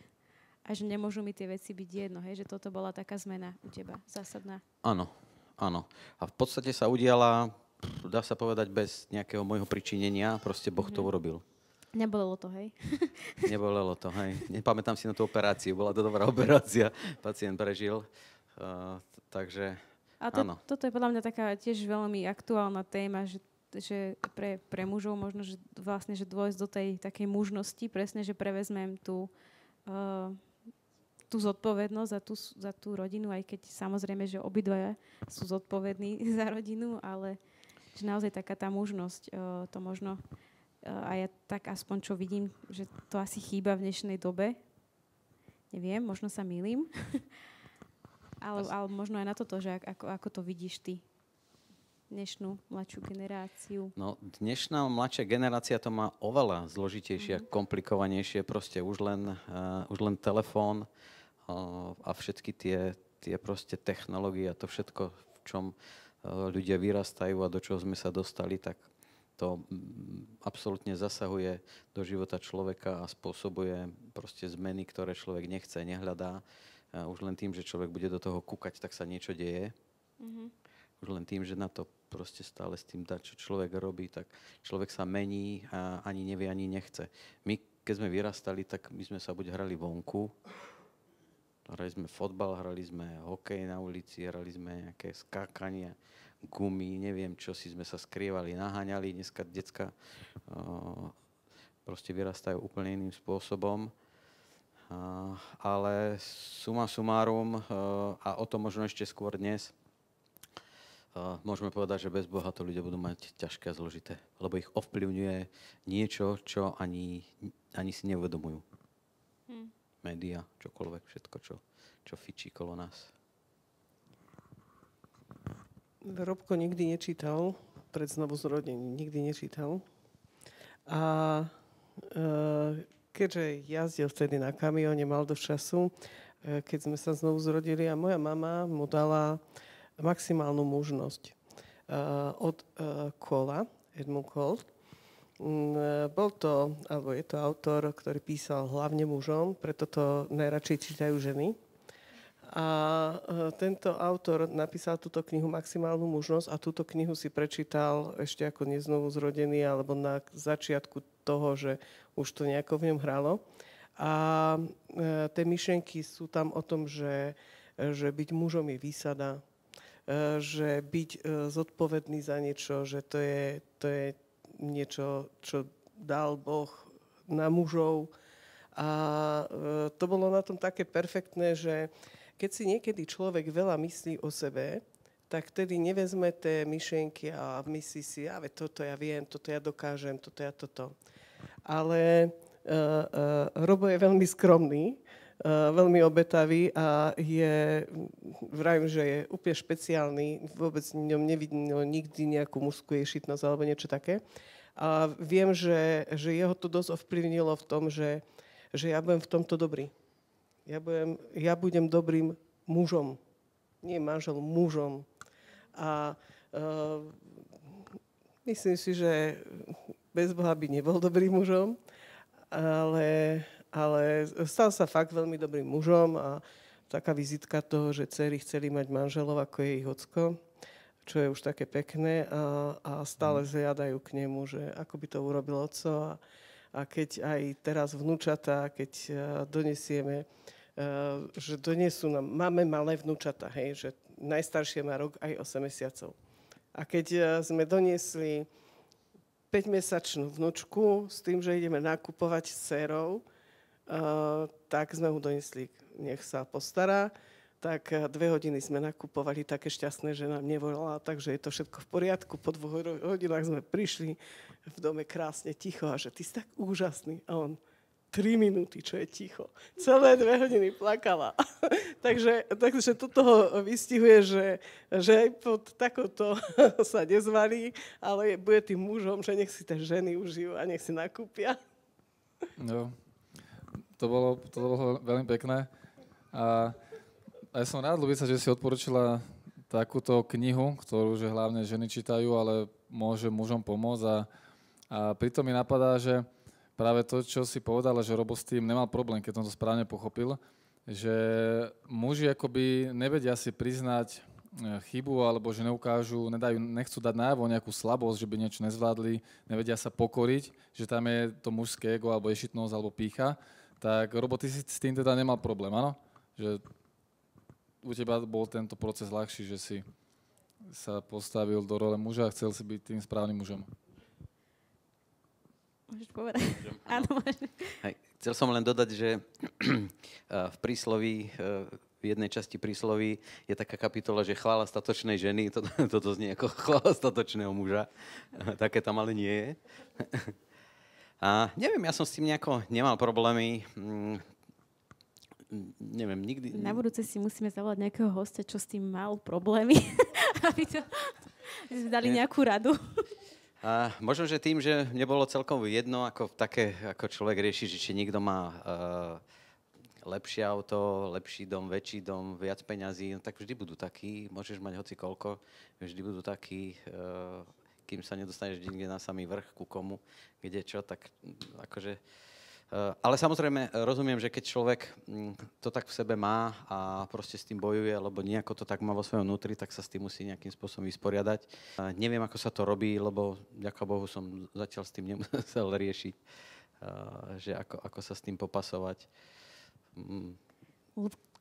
a že nemôžu mi tie veci byť jedno. Hej? Že toto bola taká zmena u teba, zásadná. Áno. A v podstate sa udiala, dá sa povedať, bez nejakého môjho pričinenia, proste Boh to urobil. Nebolelo to, hej? Nebolelo to, hej. Nepamätám si na tú operáciu, bola to dobrá operácia, pacient prežil, takže áno. Toto je podľa mňa taká tiež veľmi aktuálna téma, že pre mužov možno, že vlastne, že dôjsť do tej takej mužnosti, presne, že prevezmem tú zodpovednosť za tú rodinu, aj keď samozrejme, že obidvaja sú zodpovední za rodinu, ale že naozaj taká tá mužnosť, to možno a ja tak aspoň čo vidím, že to asi chýba v dnešnej dobe. Neviem, možno sa mýlim. ale možno aj na toto, že ako to vidíš ty, dnešnú mladšiu generáciu. No, dnešná mladšia generácia to má oveľa zložitejšie a komplikovanejšie. Proste už len telefón a všetky tie proste technológie a to všetko, v čom ľudia vyrastajú a do čoho sme sa dostali, tak to absolútne zasahuje do života človeka a spôsobuje proste zmeny, ktoré človek nechce, nehľadá. Už len tým, že človek bude do toho kúkať, tak sa niečo deje. Už len tým, že na to proste stále s tým dá, čo človek robí, tak človek sa mení a ani nevie, ani nechce. My, keď sme vyrastali, tak my sme sa buď hrali vonku, hrali sme fotbal, hrali sme hokej na ulici, hrali sme nejaké skákania, gumy, neviem čo, si sme sa skrývali, naháňali. Dneska decka proste vyrastajú úplne iným spôsobom. Ale suma sumárum, a o to možno ešte skôr dnes, môžeme povedať, že bez Boha to ľudia budú mať ťažké a zložité, lebo ich ovplyvňuje niečo, čo ani si neuvedomujú. média, čokoľvek, všetko, čo fičí kolo nás. Robko nikdy nečítal pred znovuzrodením, nikdy nečítal. A keďže jazdil vtedy na kamióne, mal dosť času, keď sme sa znovu zrodili a moja mama mu dala maximálnu mužnosť od Kola, Edmund Cole. Bol to, alebo je to autor, ktorý písal hlavne mužom, preto to najradšej čítajú ženy. A tento autor napísal túto knihu Maximálnu mužnosť a túto knihu si prečítal ešte ako neznovu zrodený alebo na začiatku toho, že už to nejako v ňom hralo. A tie myšlienky sú tam o tom, že byť mužom je výsada, že byť zodpovedný za niečo, že to je niečo, čo dal Boh na mužov. A to bolo na tom také perfektné, že keď si niekedy človek veľa myslí o sebe, tak vtedy nevezme tie myšlienky a myslí si, toto ja viem, toto ja dokážem, toto ja toto. Ale Robo je veľmi skromný, veľmi obetavý a vravím, že je úplne špeciálny, vôbec v ňom nevidno nikdy nejakú mužskú ješitnosť alebo niečo také. A viem, že jeho to dosť ovplyvnilo v tom, že ja budem v tomto dobrý. Ja budem dobrým mužom. Nie manželom, mužom. A myslím si, že bez Boha by nebol dobrým mužom, ale stal sa fakt veľmi dobrým mužom a taká vizitka toho, že dcery chceli mať manželov, ako je ich ocko, čo je už také pekné a stále zliadajú k nemu, že ako by to urobil ocko. A keď aj teraz vnúčatá, keď donesieme, že donesú nám, máme malé vnúčatá, hej, že najstaršie má rok aj 8 mesiacov. A keď sme doniesli 5-mesačnú vnúčku s tým, že ideme nakupovať s dcerou, tak sme mu donesli, nech sa postará. Tak 2 hodiny sme nakupovali, také šťastné, že nám nevolala, takže je to všetko v poriadku. Po 2 hodinách sme prišli v dome krásne ticho a že ty si tak úžasný. A on 3 minúty, čo je ticho. Celé 2 hodiny plakala. takže toto ho vystihuje, že aj pod takouto sa nezvalí, ale bude tým mužom, že nech si tie ženy užijú a nech si nakúpia. No, to bolo veľmi pekné. A ja som rád, Lubica, že si odporúčila takúto knihu, ktorú že hlavne ženy čítajú, ale môže mužom pomôcť. A pritom mi napadá, že práve to, čo si povedala, že Robo s tým nemal problém, keď som to správne pochopil, že muži akoby nevedia si priznať chybu, alebo že nechcú dať najavo nejakú slabosť, že by niečo nezvládli, nevedia sa pokoriť, že tam je to mužské ego, alebo ješitnosť, alebo pýcha. Tak Robo, ty si s tým teda nemal problém, áno? Že u teba bol tento proces ľahší, že si sa postavil do role muža a chcel si byť tým správnym mužom. Môžeš povedať? Áno, môžeš. Chcel som len dodať, že v prísloví, v jednej časti prísloví je taká kapitola, že chvála statočnej ženy, toto znie ako chvála statočného muža. Také tam ale nie je. A neviem, ja som s tým nejako nemal problémy. Neviem, nikdy... Na budúce si musíme zavolať nejakého hostia, čo s tým mal problémy, aby sme dali nejakú radu. A možno, že tým, že nebolo celkom jedno, ako človek rieši, že či niekto má lepšie auto, lepší dom, väčší dom, viac peňazí, no tak vždy budú takí, môžeš mať hoci koľko, vždy budú takí, kým sa nedostaneš niekde na samý vrch, ku komu, kde čo, tak akože... Ale samozrejme rozumiem, že keď človek to tak v sebe má a proste s tým bojuje, alebo nejako to tak má vo svojom vnútri, tak sa s tým musí nejakým spôsobom vysporiadať. Neviem, ako sa to robí, lebo ďaká Bohu som zatiaľ s tým nemusel riešiť, že ako sa s tým popasovať.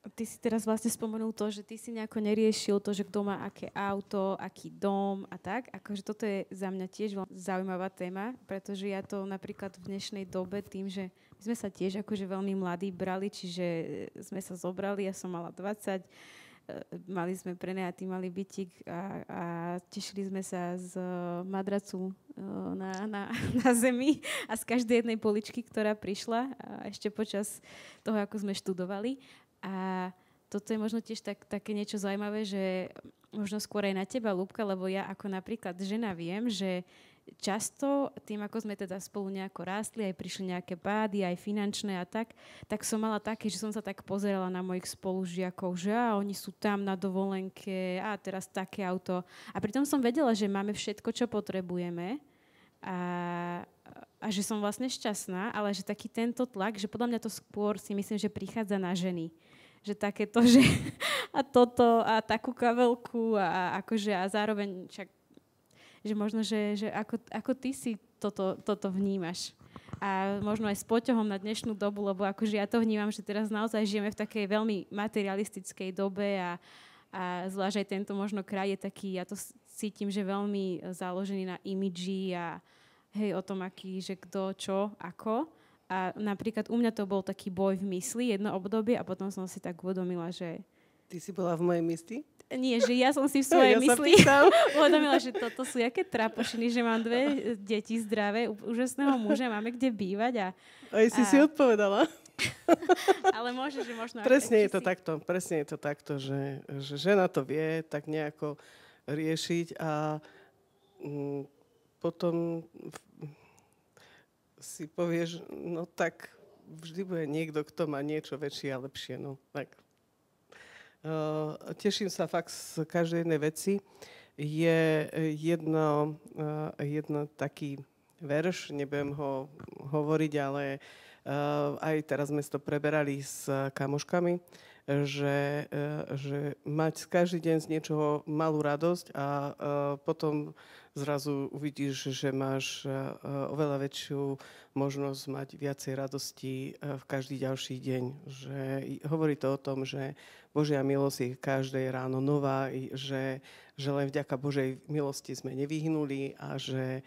Ty si teraz vlastne spomenul to, že ty si nejako neriešil to, že kto má aké auto, aký dom a tak. Akože toto je za mňa tiež veľmi zaujímavá téma, pretože ja to napríklad v dnešnej dobe tým, že my sme sa tiež akože veľmi mladí brali, čiže sme sa zobrali, ja som mala 20, mali sme prenajatý malý bytik a tešili sme sa z madracu na zemi a z každej jednej poličky, ktorá prišla a ešte počas toho, ako sme študovali. A toto je možno tiež také niečo zaujímavé, že možno skôr aj na teba, Ľubka, lebo ja ako napríklad žena viem, že často tým, ako sme teda spolu nejako rástli, aj prišli nejaké pády, aj finančné a tak som mala také, že som sa tak pozerala na mojich spolužiakov, že oni sú tam na dovolenke a teraz také auto. A pritom som vedela, že máme všetko, čo potrebujeme a že som vlastne šťastná, ale že taký tento tlak, že podľa mňa to skôr si myslím, že prichádza na ženy. Že takéto, že a toto a takú kabelku a akože a zároveň však že možno, že ako ty si toto vnímaš. A možno aj s poťahom na dnešnú dobu, lebo akože ja to vnímam, že teraz naozaj žijeme v takej veľmi materialistickej dobe a zvlášť aj tento možno kraj je taký, ja to cítim, že veľmi založený na imidži a hej, o tom, aký, že kto, čo, ako. A napríklad u mňa to bol taký boj v mysli, jedno obdobie a potom som si tak uvedomila, že... Ty si bola v mojej mysli? Nie, že ja som si v svojej mysli uvedomila, že toto sú jaké trapošiny, že mám 2 deti zdravé, úžasného muža, máme kde bývať. Aj si odpovedala. Ale môže, že možno... Presne je to takto, že žena to vie tak nejako riešiť a potom si povieš, no tak vždy bude niekto, kto má niečo väčšie a lepšie, no tak... Teším sa fakt z každej jednej veci. Je jedno taký verš, nebudem ho hovoriť, ale aj teraz sme to preberali s kamoškami, že mať každý deň z niečoho malú radosť a potom zrazu uvidíš, že máš oveľa väčšiu možnosť mať viacej radosti v každý ďalší deň. Že hovorí to o tom, že Božia milosť je každé ráno nová, že len vďaka Božej milosti sme nevyhnuli a že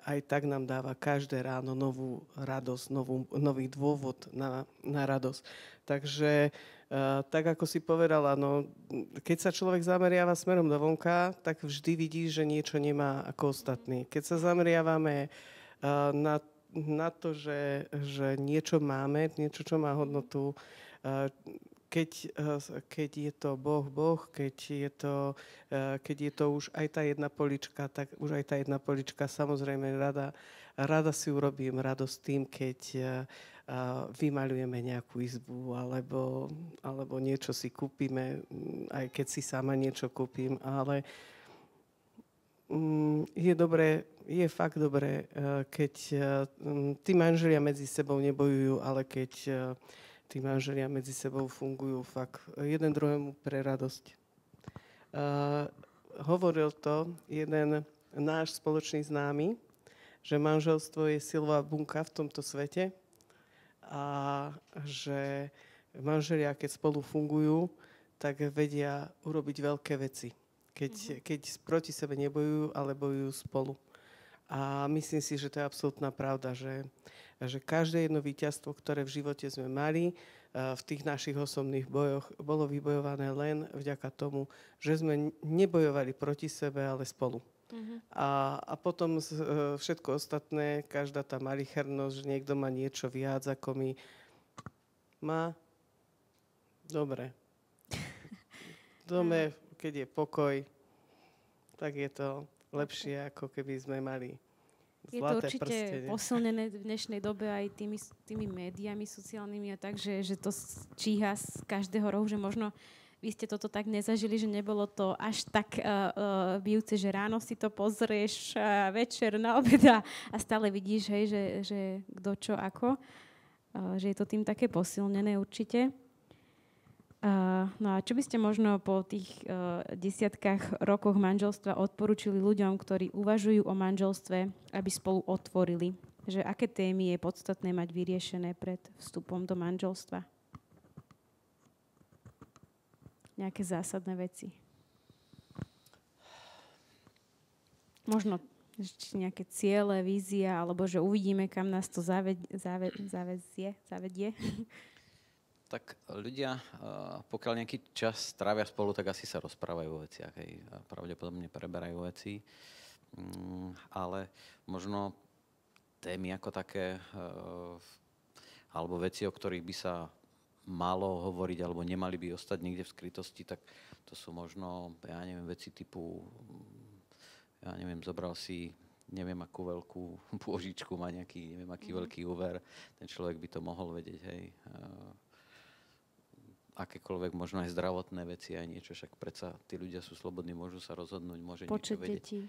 aj tak nám dáva každé ráno novú radosť, nový dôvod na radosť. Takže tak ako si povedala, no, keď sa človek zameriava smerom do vonka, tak vždy vidí, že niečo nemá ako ostatní. Keď sa zameriavame na to, že niečo máme, niečo, čo má hodnotu, keď je to Boh, keď je to už aj tá jedna polička, tak už aj tá jedna polička, samozrejme rada si urobím radosť tým, keď vymaľujeme nejakú izbu alebo niečo si kúpime, aj keď si sama niečo kúpim, ale je fakt dobré, keď tí manželia medzi sebou nebojujú, ale keď tí manželia medzi sebou fungujú fakt jeden druhému pre radosť. Hovoril to jeden náš spoločný známy, že manželstvo je silová bunka v tomto svete a že manželia, keď spolu fungujú, tak vedia urobiť veľké veci. Keď proti sebe nebojujú, ale bojujú spolu. A myslím si, že to je absolútna pravda, že každé jedno víťazstvo, ktoré v živote sme mali, v tých našich osobných bojoch, bolo vybojované len vďaka tomu, že sme nebojovali proti sebe, ale spolu. A potom všetko ostatné, každá tá malichernosť, že niekto má niečo viac ako my, má dobre. V dome, keď je pokoj, tak je to lepšie, ako keby sme mali zlaté prstenie. Je to určite posilnené v dnešnej dobe aj tými médiami sociálnymi a tak, že to číha z každého rohu, že možno vy ste toto tak nezažili, že nebolo to až tak bijúce, že ráno si to pozrieš, večer na obed a stále vidíš, hej, že kto čo ako. Že je to tým také posilnené určite. No a čo by ste možno po tých desiatkách rokoch manželstva odporúčili ľuďom, ktorí uvažujú o manželstve, aby spolu otvorili? Že aké témy je podstatné mať vyriešené pred vstupom do manželstva? Nejaké zásadné veci. Možno nejaké ciele, vízia, alebo že uvidíme, kam nás to zavedie. Tak ľudia, pokiaľ nejaký čas trávia spolu, tak asi sa rozprávajú o veciach, hej, a pravdepodobne preberajú veci. Ale možno témy ako také, alebo veci, o ktorých by sa malo hovoriť, alebo nemali by ostať niekde v skrytosti, tak to sú možno, ja neviem, veci typu, ja neviem, zobral si neviem akú veľkú pôžičku, má nejaký, neviem aký veľký úver, ten človek by to mohol vedieť, hej. Akékoľvek možno aj zdravotné veci, aj niečo, však predsa tí ľudia sú slobodní, môžu sa rozhodnúť, môže Počet niečo vedieť. detí.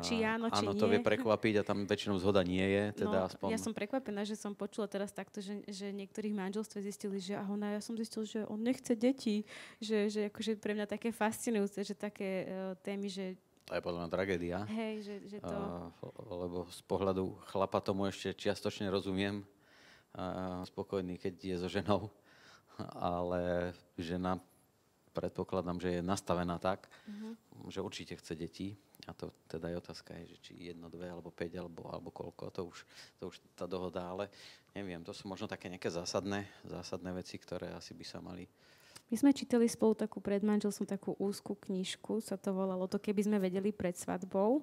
Či áno, či áno, nie. to vie prekvapiť a tam väčšinou zhoda nie je, teda aspoň. Ja som prekvapená, že som počula teraz takto, že niektorých manželstve zistili, že ja som zistil, že on nechce deti, že akože pre mňa také fascinujúce, že také témy, že To je podľa mňa tragédia. hej, že to... Lebo z pohľadu chlapa tomu ešte čiastočne rozumiem. Spokojný, keď je so ženou. Ale žena, predpokladám, že je nastavená tak, že určite chce deti. A to teda je otázka, že či 1, 2, alebo 5, alebo koľko. To už tá dohoda, ale neviem, to sú možno také nejaké zásadné veci, ktoré asi by sa mali... My sme čítali spolu takú pred manželstvom, takú úzkú knižku, sa to volalo To, keby sme vedeli pred svadbou.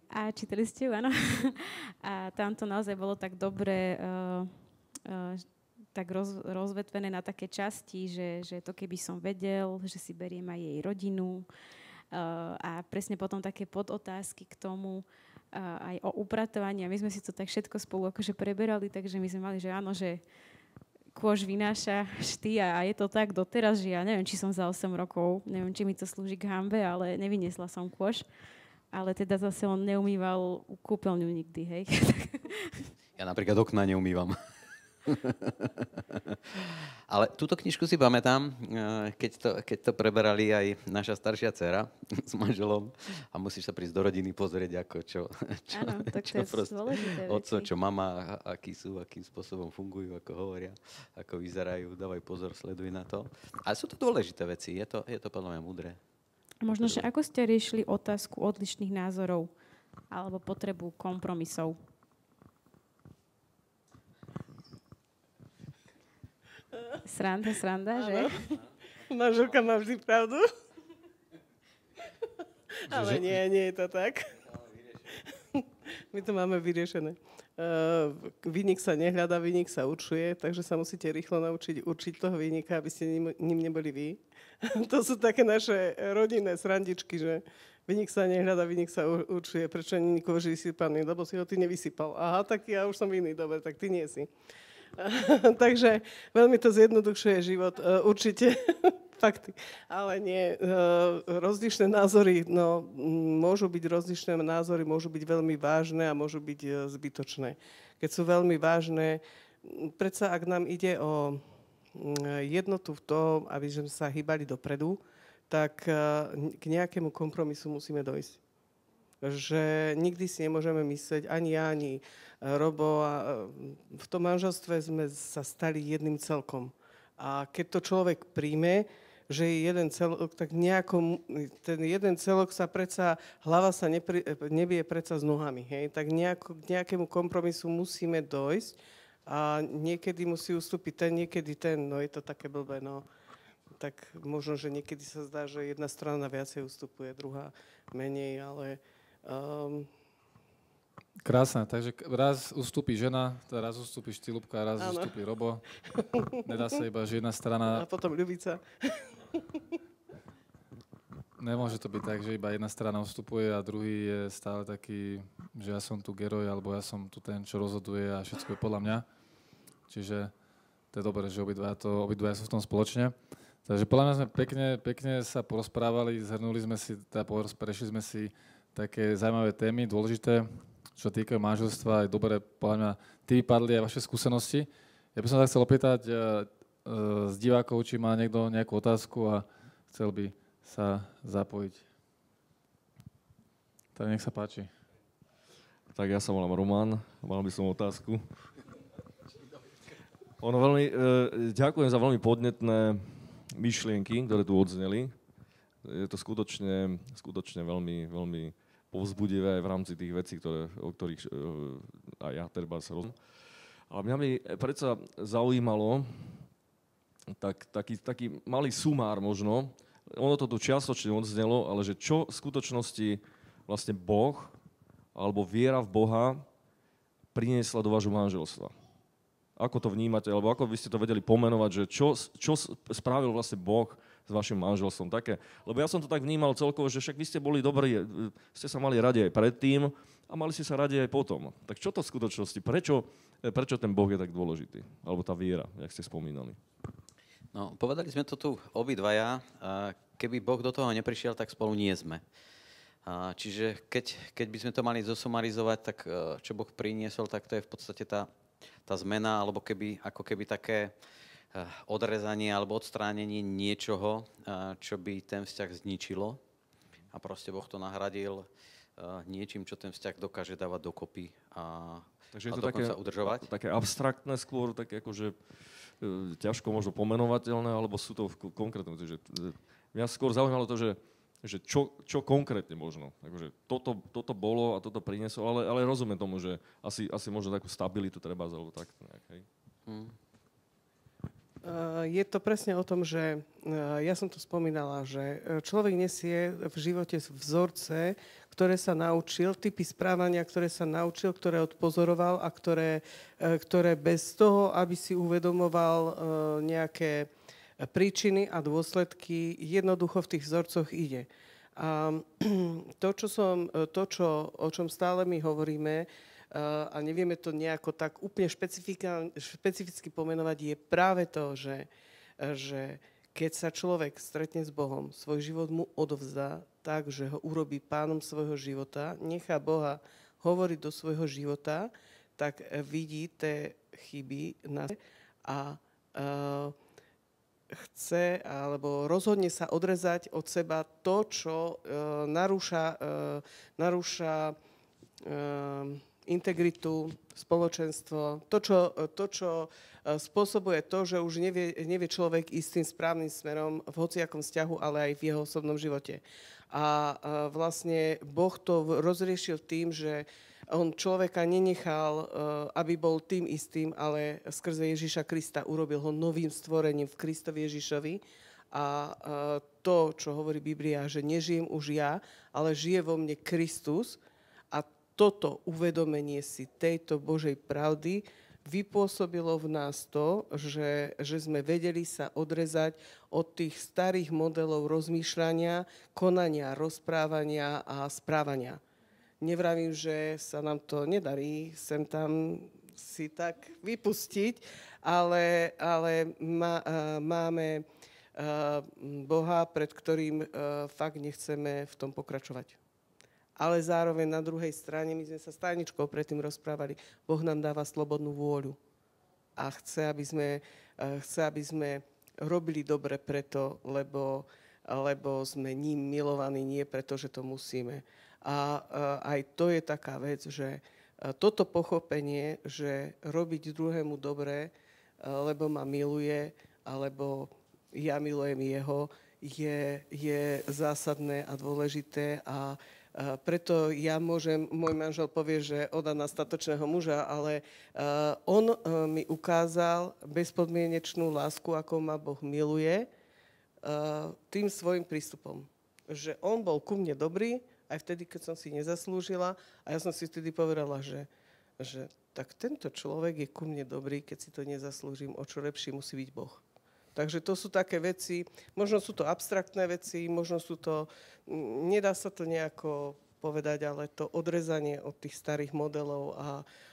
A čítali ste ju, áno? A tam to naozaj bolo tak dobre tak rozvetvené na také časti, že to keby som vedel, že si beriem aj jej rodinu a presne potom také podotázky k tomu aj o upratovaní. A my sme si to tak všetko spolu akože preberali, takže my sme mali, že áno, že kôž vynáša šty a je to tak doteraz, že ja neviem, či som za 8 rokov, neviem, či mi to slúži k hanbe, ale nevyniesla som kôž. Ale teda zase on neumýval kúpeľňu nikdy, hej. Ja napríklad okná neumývam. Ale túto knižku si pamätám, keď to preberali aj naša staršia dcera s manželom a musíš sa prísť do rodiny pozrieť, ako čo Áno, tak to je dôležité veci. Otco, čo mama, aký sú, akým spôsobom fungujú, ako hovoria, ako vyzerajú, dávaj pozor, sleduj na to. Ale sú to dôležité veci, je to podľa mňa múdre. Možno, že ako ste riešili otázku odlišných názorov alebo potrebu kompromisov? Sranda, že? Manželka má vždy pravdu. Ale nie je to tak. My to máme vyriešené. Vinník sa nehľadá, vinník sa určuje, takže sa musíte rýchlo naučiť určiť toho vinníka, aby ste ním neboli vy. To sú také naše rodinné srandičky, že vinník sa nehľadá, vinník sa určuje. Prečo nie nikoho vysypaný? Lebo si ho ty nevysypal. Aha, tak ja už som vinný, dobre, tak ty nie si. Takže veľmi to zjednodušuje život, určite. Fakty. Ale nie, rozlišné názory, môžu byť rozlišné názory, môžu byť veľmi vážne a môžu byť zbytočné. Keď sú veľmi vážne, predsa ak nám ide o jednotu v tom, aby sme sa hýbali dopredu, tak k nejakému kompromisu musíme dojsť. Že nikdy si nemôžeme myslieť, ani ja, ani Robo, a v tom manželstve sme sa stali jedným celkom. A keď to človek príjme, že je jeden celok, tak ten jeden celok sa predsa, hlava sa nebije predsa s nohami, hej? Tak k nejakému kompromisu musíme dojsť a niekedy musí ustúpiť ten, niekedy ten, je to také blbé, Tak možno, že niekedy sa zdá, že jedna strana viacej ustupuje, druhá menej, ale... Krásne, takže raz ustúpi žena, raz ustúpiš ty, Ľubka, raz ustúpi Robo. Nedá sa iba, že jedna strana... A potom Ľubica. Nemôže to byť tak, že iba jedna strana ustupuje a druhý je stále taký, že ja som tu geroj, alebo ja som tu ten, čo rozhoduje a všetko je podľa mňa. Čiže to je dobré, že obidvaja sú v tom spoločne. Takže podľa mňa sme pekne sa porozprávali, zhrnuli sme si, prešli sme si také zaujímavé témy, dôležité, čo týkajú manželstva, aj dobre, podľa mňa, ty vypadli aj vaše skúsenosti. Ja by som sa chcel opýtať z divákov, či má niekto nejakú otázku a chcel by sa zapojiť. Tak nech sa páči. Tak ja sa volám Roman, mal by som otázku. Ďakujem za veľmi podnetné myšlienky, ktoré tu odzneli. Je to skutočne veľmi, veľmi povzbudivé aj v rámci tých vecí, o ktorých aj ja treba sa rozumiem. Ale mňa by predsa zaujímalo taký malý sumár možno, ono to tu čiastočne odznelo, ale že čo v skutočnosti vlastne Boh alebo viera v Boha priniesla do vášho manželstva. Ako to vnímate, alebo ako by ste to vedeli pomenovať, že čo spravil vlastne Boh s vašim manželstvom také. Lebo ja som to tak vnímal celkovo, že však vy ste boli dobrí, ste sa mali radi aj predtým a mali ste sa radi aj potom. Tak čo to v skutočnosti, prečo ten Boh je tak dôležitý? Alebo tá viera, jak ste spomínali. No, povedali sme to tu obidvaja. Keby Boh do toho neprišiel, tak spolu nie sme. Čiže keď by sme to mali zosumarizovať, tak čo Boh priniesol, tak to je v podstate tá zmena, alebo ako keby také odrezanie alebo odstránenie niečoho, čo by ten vzťah zničilo. A proste Boh to nahradil niečím, čo ten vzťah dokáže dávať dokopy a dokonca udržovať. Také abstraktné skôr, také akože ťažko možno pomenovateľné, alebo sú to konkrétne. Mňa skôr zaujímalo to, že čo konkrétne možno. Takže toto bolo a toto prinieslo, ale rozumiem tomu, že asi možno takú stabilitu treba, alebo tak nejak, hej. Je to presne o tom, že ja som to spomínala, že človek nesie v živote vzorce, ktoré sa naučil, typy správania, ktoré sa naučil, ktoré odpozoroval a ktoré bez toho, aby si uvedomoval nejaké príčiny a dôsledky, jednoducho v tých vzorcoch ide. A o čom stále my hovoríme, a nevieme to nejako tak úplne špecificky pomenovať, je práve to, že keď sa človek stretne s Bohom, svoj život mu odovzdá tak, že ho urobí pánom svojho života, nechá Boha hovoriť do svojho života, tak vidí tie chyby a chce alebo rozhodne sa odrezať od seba to, čo narúša integritu, spoločenstvo, to, čo spôsobuje to, že už nevie človek ísť tým správnym smerom v hociakom vzťahu, ale aj v jeho osobnom živote. A vlastne Boh to rozriešil tým, že on človeka nenechal, aby bol tým istým, ale skrze Ježiša Krista urobil ho novým stvorením v Kristovi Ježišovi. A to, čo hovorí Biblia, že nežijem už ja, ale žije vo mne Kristus. A toto uvedomenie si tejto Božej pravdy vypôsobilo v nás to, že sme vedeli sa odrezať od tých starých modelov rozmýšľania, konania, rozprávania a správania. Nevravím, že sa nám to nedarí sem tam si tak vypustiť, ale máme Boha, pred ktorým fakt nechceme v tom pokračovať. Ale zároveň na druhej strane, my sme sa s Tajničkou predtým rozprávali, Boh nám dáva slobodnú vôľu. A chce, aby sme robili dobre preto, lebo sme ním milovaní, nie preto, že to musíme. A aj to je taká vec, že toto pochopenie, že robiť druhému dobre, lebo ma miluje, alebo ja milujem jeho, je zásadné a dôležité a preto môj manžel povie, že oddá na statočného muža, ale on mi ukázal bezpodmienečnú lásku, ako ma Boh miluje, tým svojim prístupom. Že on bol ku mne dobrý, aj vtedy, keď som si nezaslúžila, a ja som si vtedy povedala, že tak tento človek je ku mne dobrý, keď si to nezaslúžim, o čo lepší musí byť Boh. Takže to sú také veci, možno sú to abstraktné veci, možno sú to, nedá sa to nejako povedať, ale to odrezanie od tých starých modelov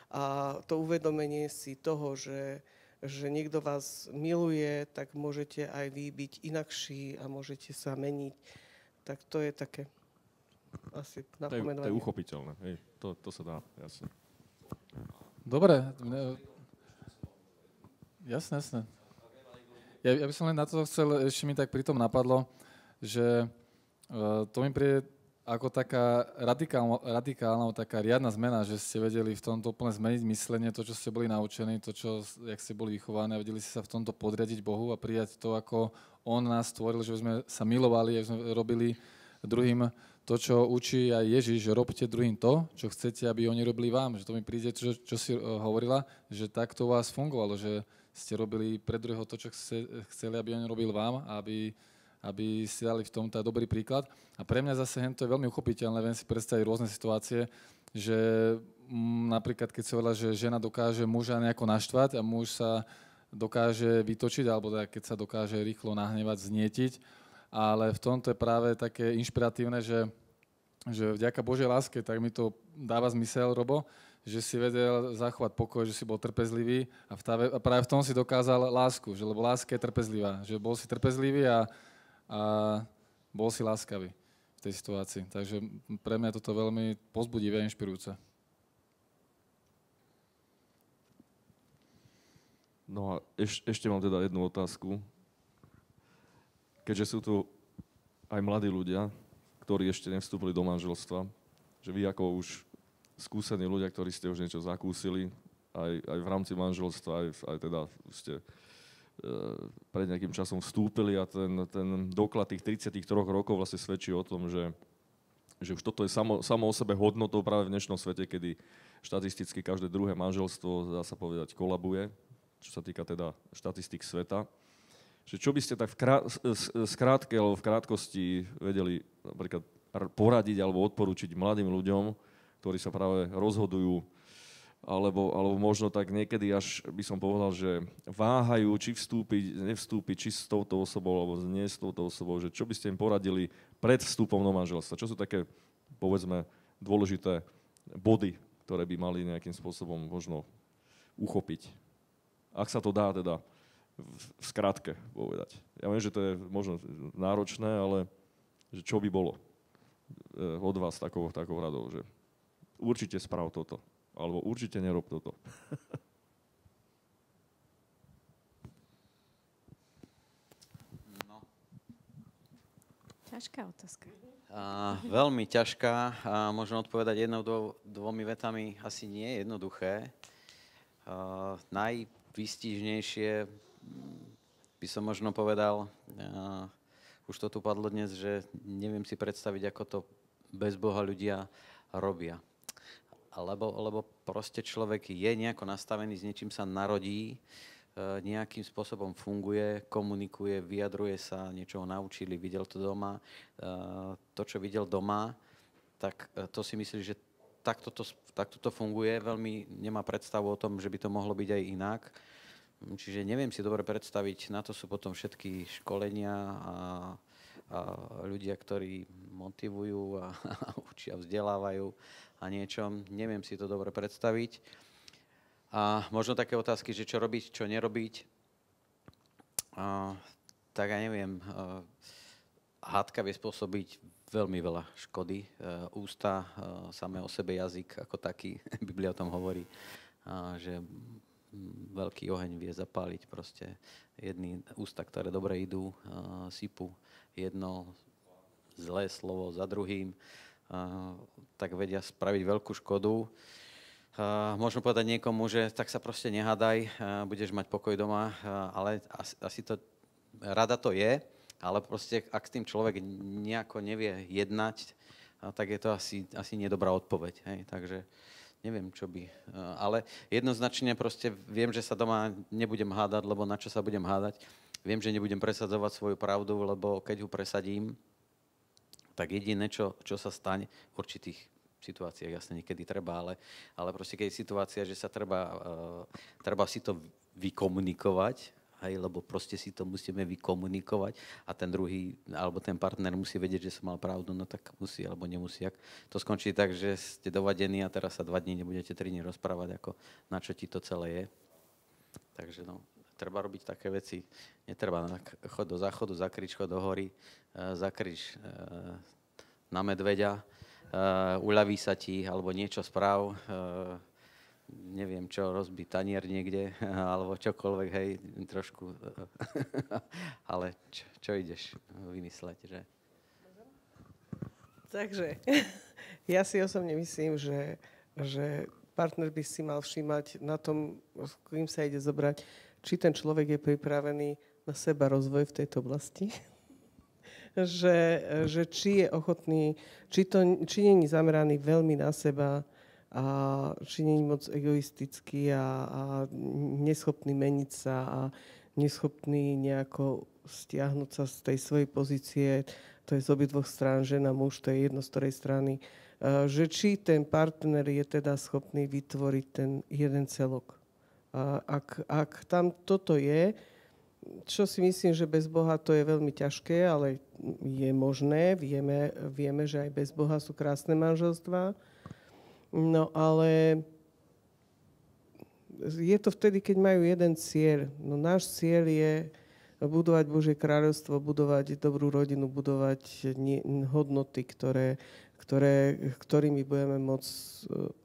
a to uvedomenie si toho, že niekto vás miluje, tak môžete aj vy byť inakší a môžete sa meniť. Tak to je také asi napomenovanie. To je uchopiteľné, hej, to sa dá, jasne. Dobre, jasné. Ja by som len na to chcel, ešte mi tak pritom napadlo, že to mi príde ako taká radikálna, taká riadna zmena, že ste vedeli v tomto úplne zmeniť myslenie, to, čo ste boli naučení, to, jak ste boli vychovaní a vedeli ste sa v tomto podriadiť Bohu a prijať to, ako On nás stvoril, že sme sa milovali, že sme robili druhým to, čo učí aj Ježiš, že robte druhým to, čo chcete, aby oni robili vám. Že to mi príde, čo si hovorila, že takto u vás fungovalo, že ste robili pre druhého to, čo chceli, aby on robil vám, aby si dali v tom tá dobrý príklad. A pre mňa zase to je veľmi uchopiteľné, viem si predstaviť rôzne situácie, že napríklad keď si hovorila, že žena dokáže muža nejako naštvať a muž sa dokáže vytočiť, alebo keď sa dokáže rýchlo nahnevať, znietiť, ale v tomto je práve také inšpiratívne, že vďaka Božej láske, tak mi to dáva zmysel, Robo, že si vedel zachovať pokoj, že si bol trpezlivý a práve v tom si dokázal lásku, že lebo láska je trpezlivá, že bol si trpezlivý a bol si láskavý v tej situácii. Takže pre mňa je toto veľmi povzbudivé a inšpirujúce. No a ešte mám teda jednu otázku. Keďže sú tu aj mladí ľudia, ktorí ešte nevstúpili do manželstva, že vy ako už skúsení ľudia, ktorí ste už niečo zakúsili, aj v rámci manželstva, aj teda ste pred nejakým časom vstúpili a ten doklad tých 33 rokov vlastne svedčí o tom, že už toto je samo o sebe hodnotou práve v dnešnom svete, kedy štatisticky každé druhé manželstvo, dá sa povedať, kolabuje, čo sa týka teda štatistik sveta. Že čo by ste tak skrátke alebo v krátkosti vedeli napríklad poradiť alebo odporúčiť mladým ľuďom, ktorí sa práve rozhodujú, alebo možno tak niekedy až by som povedal, že váhajú, či vstúpiť, nevstúpiť, či s touto osobou alebo nie s touto osobou, že čo by ste im poradili pred vstupom do manželstva? Čo sú také, povedzme, dôležité body, ktoré by mali nejakým spôsobom možno uchopiť? Ak sa to dá teda v skratke povedať. Ja viem, že to je možno náročné, ale že čo by bolo od vás takou radou, že určite sprav toto, alebo určite nerob toto. No. Ťažká otázka. Veľmi ťažká. Možno odpovedať jednou, dvomi vetami asi nie je jednoduché. Najvýstižnejšie by som možno povedal, už to tu padlo dnes, že neviem si predstaviť, ako to bez Boha ľudia robia. Lebo proste človek je nejako nastavený, s niečím sa narodí, nejakým spôsobom funguje, komunikuje, vyjadruje sa, niečo ho naučili, videl to doma. To, čo videl doma, tak to si myslí, že takto to funguje. Veľmi nemá predstavu o tom, že by to mohlo byť aj inak. Čiže neviem si dobre predstaviť, na to sú potom všetky školenia a ľudia, ktorí motivujú a učia, vzdelávajú a niečom. Neviem si to dobre predstaviť. A možno také otázky, že čo robiť, čo nerobiť. Tak ja neviem, hádka vie spôsobiť veľmi veľa škody. Ústa, samé o sebe jazyk ako taký, Biblia o tom hovorí, že veľký oheň vie zapáliť proste. Jedny ústa, ktoré dobre idú, sypú jedno zlé slovo za druhým, tak vedia spraviť veľkú škodu. Možno povedať niekomu, že tak sa proste nehádaj, budeš mať pokoj doma, ale asi to, rada to je, ale proste ak s tým človek nejako nevie jednať, tak je to asi nedobrá odpoveď. Hej? Takže neviem, čo by. Ale jednoznačne proste viem, že sa doma nebudem hádať, lebo na čo sa budem hádať. Viem, že nebudem presadzovať svoju pravdu, lebo keď ju presadím, tak jediné, čo sa stane v určitých situáciách, jasne niekedy treba, ale proste keď je situácia, že sa treba si to vykomunikovať, hej, lebo proste si to musíme vykomunikovať a ten druhý, alebo ten partner musí vedieť, že som mal pravdu, no tak musí, alebo nemusí. Ak to skončí tak, že ste dovadení a teraz sa 2 dní nebudete 3 dní rozprávať, ako na čo ti to celé je. Takže no, treba robiť také veci. Netreba chod do záchodu, zakrič, chod do hory, zakrič na medveďa, uľaví sa ti, alebo niečo správ, neviem čo, rozbiť tanier niekde, alebo čokoľvek, hej, trošku. Ale čo ideš vymysleť, že? Takže, ja si osobne myslím, že partner by si mal všímať na tom, s kým sa ide zobrať, či ten človek je pripravený na seba rozvoj v tejto oblasti. že či je ochotný, či není zameraný veľmi na seba a či není moc egoistický a neschopný meniť sa a neschopný nejako stiahnuť sa z tej svojej pozície, to je z obidvoch strán, žena, muž, to je jedno z ktorej strany, že či ten partner je teda schopný vytvoriť ten jeden celok. Ak tam toto je, čo si myslím, že bez Boha to je veľmi ťažké, ale je možné. Vieme, že aj bez Boha sú krásne manželstvá. No ale je to vtedy, keď majú jeden cieľ. No náš cieľ je budovať Božie kráľovstvo, budovať dobrú rodinu, budovať hodnoty, ktorými budeme môcť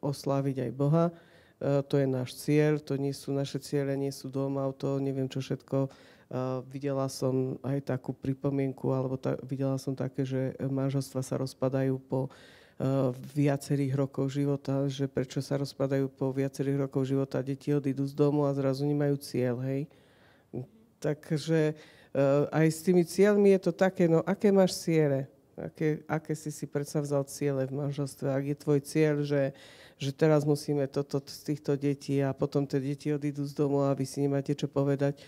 osláviť aj Boha. To je náš cieľ, to nie sú naše ciele, nie sú dom, auto, neviem čo všetko. Videla som aj takú pripomienku, alebo videla som také, že manželstva sa rozpadajú po viacerých rokov života, že prečo sa rozpadajú po viacerých rokov života, deti odídu z domu a zrazu nemajú cieľ, hej. Takže aj s tými cieľmi je to také, no aké máš ciele? Aké si predsavzal ciele v manželstve? Ak je tvoj cieľ, že teraz musíme toto z týchto detí a potom tie deti odídu z domu a vy si nemáte čo povedať,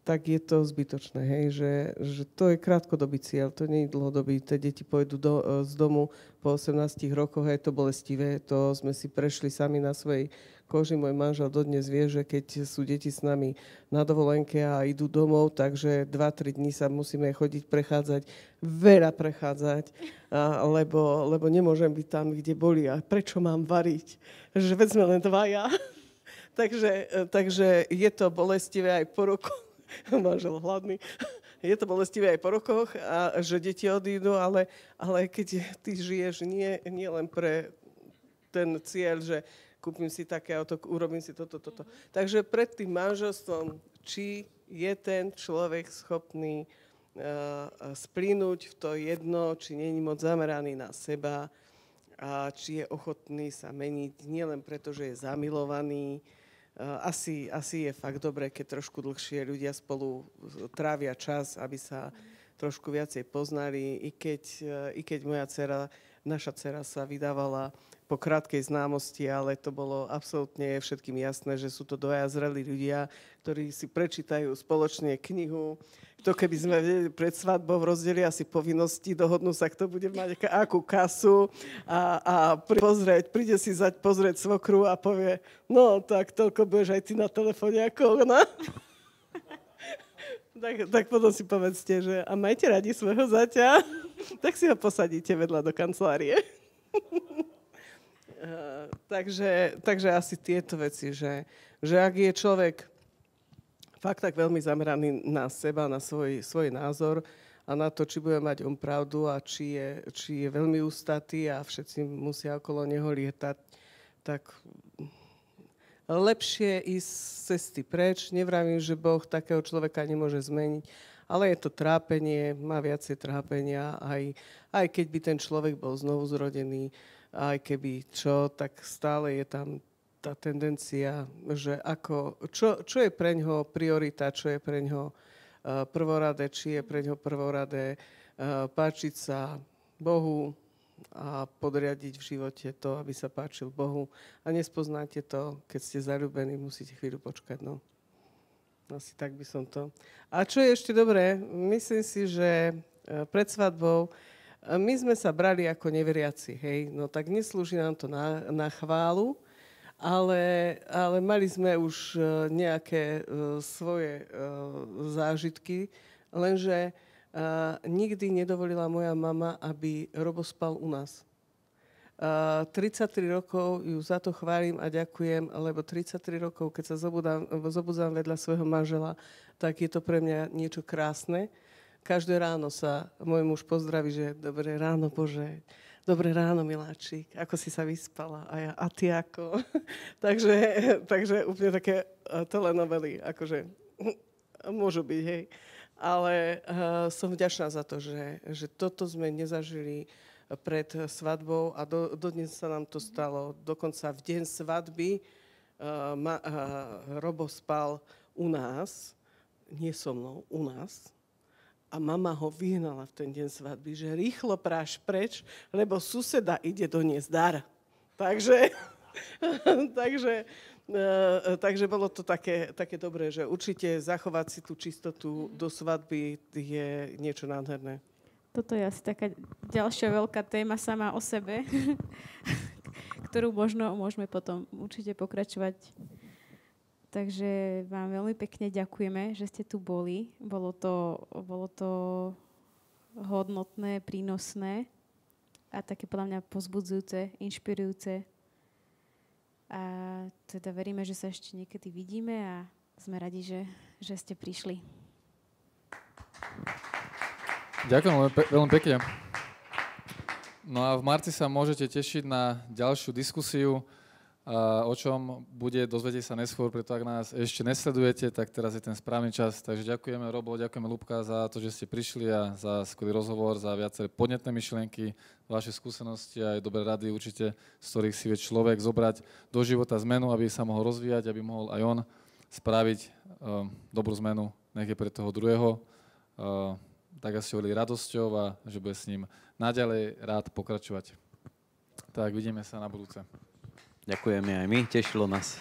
tak je to zbytočné, hej, že to je krátkodobý cieľ, to nie je dlhodobý. Tie deti pôjdu z domu po 18 rokoch, je to bolestivé, to sme si prešli sami na svojej koži. Môj manžel dodnes vie, že keď sú deti s nami na dovolenke a idú domov, takže 2-3 dní sa musíme chodiť veľa prechádzať, lebo nemôžem byť tam, kde boli. A prečo mám variť? Že veď sme len dvaja. takže je to bolestivé aj po roku. Manžel hladný. Je to bolestivé aj po rokoch, a že deti odídu, ale keď ty žiješ nie len pre ten cieľ, že kúpim si také auto, urobím si toto. Takže pred tým manželstvom, či je ten človek schopný splínuť v to jedno, či nie je moc zameraný na seba a či je ochotný sa meniť nielen preto, že je zamilovaný. Asi je fakt dobré, keď trošku dlhšie ľudia spolu trávia čas, aby sa trošku viacej poznali. I keď naša dcera sa vydávala po krátkej známosti, ale to bolo absolútne všetkým jasné, že sú to dvaja zrelí ľudia, ktorí si prečítajú spoločne knihu. To keby sme vedeli pred svadbou, rozdelia si povinnosti, dohodnú sa, kto bude mať akú kasu a príde si pozrieť svokru a povie, no tak toľko budeš aj ty na telefóne ako ona. tak potom si povedzte, že a majte radi svojho zaťa, tak si ho posadíte vedľa do kancelárie. Takže asi tieto veci, že ak je človek fakt tak veľmi zameraný na seba, na svoj názor a na to, či bude mať on pravdu a či je veľmi ústatý a všetci musia okolo neho lietať, tak lepšie ísť z cesty preč. Nevravím, že Boh takého človeka nemôže zmeniť, ale je to trápenie, má viacej trápenia, aj keď by ten človek bol znovu zrodený, aj keby čo, tak stále je tam tá tendencia, že čo je preňho priorita, čo je preňho prvoradé, či je preňho prvoradé páčiť sa Bohu a podriadiť v živote to, aby sa páčil Bohu. A nespoznáte to, keď ste zaľúbení, musíte chvíľu počkať. No. Asi tak by som to. A čo je ešte dobré, myslím si, že pred svadbou my sme sa brali ako neveriaci, hej. No tak neslúži nám to na chválu, ale mali sme už nejaké svoje zážitky, lenže nikdy nedovolila moja mama, aby Robo spal u nás. 33 rokov ju za to chválim a ďakujem, lebo 33 rokov, keď sa zobudzám vedľa svojho manžela, tak je to pre mňa niečo krásne. Každé ráno sa môj muž pozdraví, že dobré ráno, Bože, dobré ráno, miláčik, ako si sa vyspala? A ty ako? takže úplne také telenovely, akože môžu byť, hej. Ale som vďačná za to, že toto sme nezažili pred svadbou a dodnes sa nám to stalo. Dokonca v deň svadby Robo spal u nás, nie so mnou, u nás. a mama ho vyhnala v ten deň svadby, že rýchlo práš preč, lebo suseda ide doniesť dar. Takže, takže bolo to také dobré, že určite zachovať si tú čistotu do svadby je niečo nádherné. Toto je asi taká ďalšia veľká téma sama o sebe, ktorú možno môžeme potom určite pokračovať. Takže vám veľmi pekne ďakujeme, že ste tu boli. Bolo to hodnotné, prínosné a také podľa mňa povzbudzujúce, inšpirujúce. A teda veríme, že sa ešte niekedy vidíme a sme radi, že ste prišli. Ďakujem veľmi pekne. No a v marci sa môžete tešiť na ďalšiu diskusiu, o čom bude, dozvedieť sa neskôr, preto ak nás ešte nesledujete, tak teraz je ten správny čas. Takže ďakujeme Robo, ďakujeme Ľubka za to, že ste prišli a za skvelý rozhovor, za viaceré podnetné myšlienky, vaše skúsenosti a aj dobré rady určite, z ktorých si vie človek zobrať do života zmenu, aby sa mohol rozvíjať, aby mohol aj on spraviť dobrú zmenu, nech je pre toho druhého. Tak asi hovorili radosťou a že bude s ním naďalej rád pokračovať. Tak vidíme sa na budúce. Ďakujeme aj my, tešilo nás.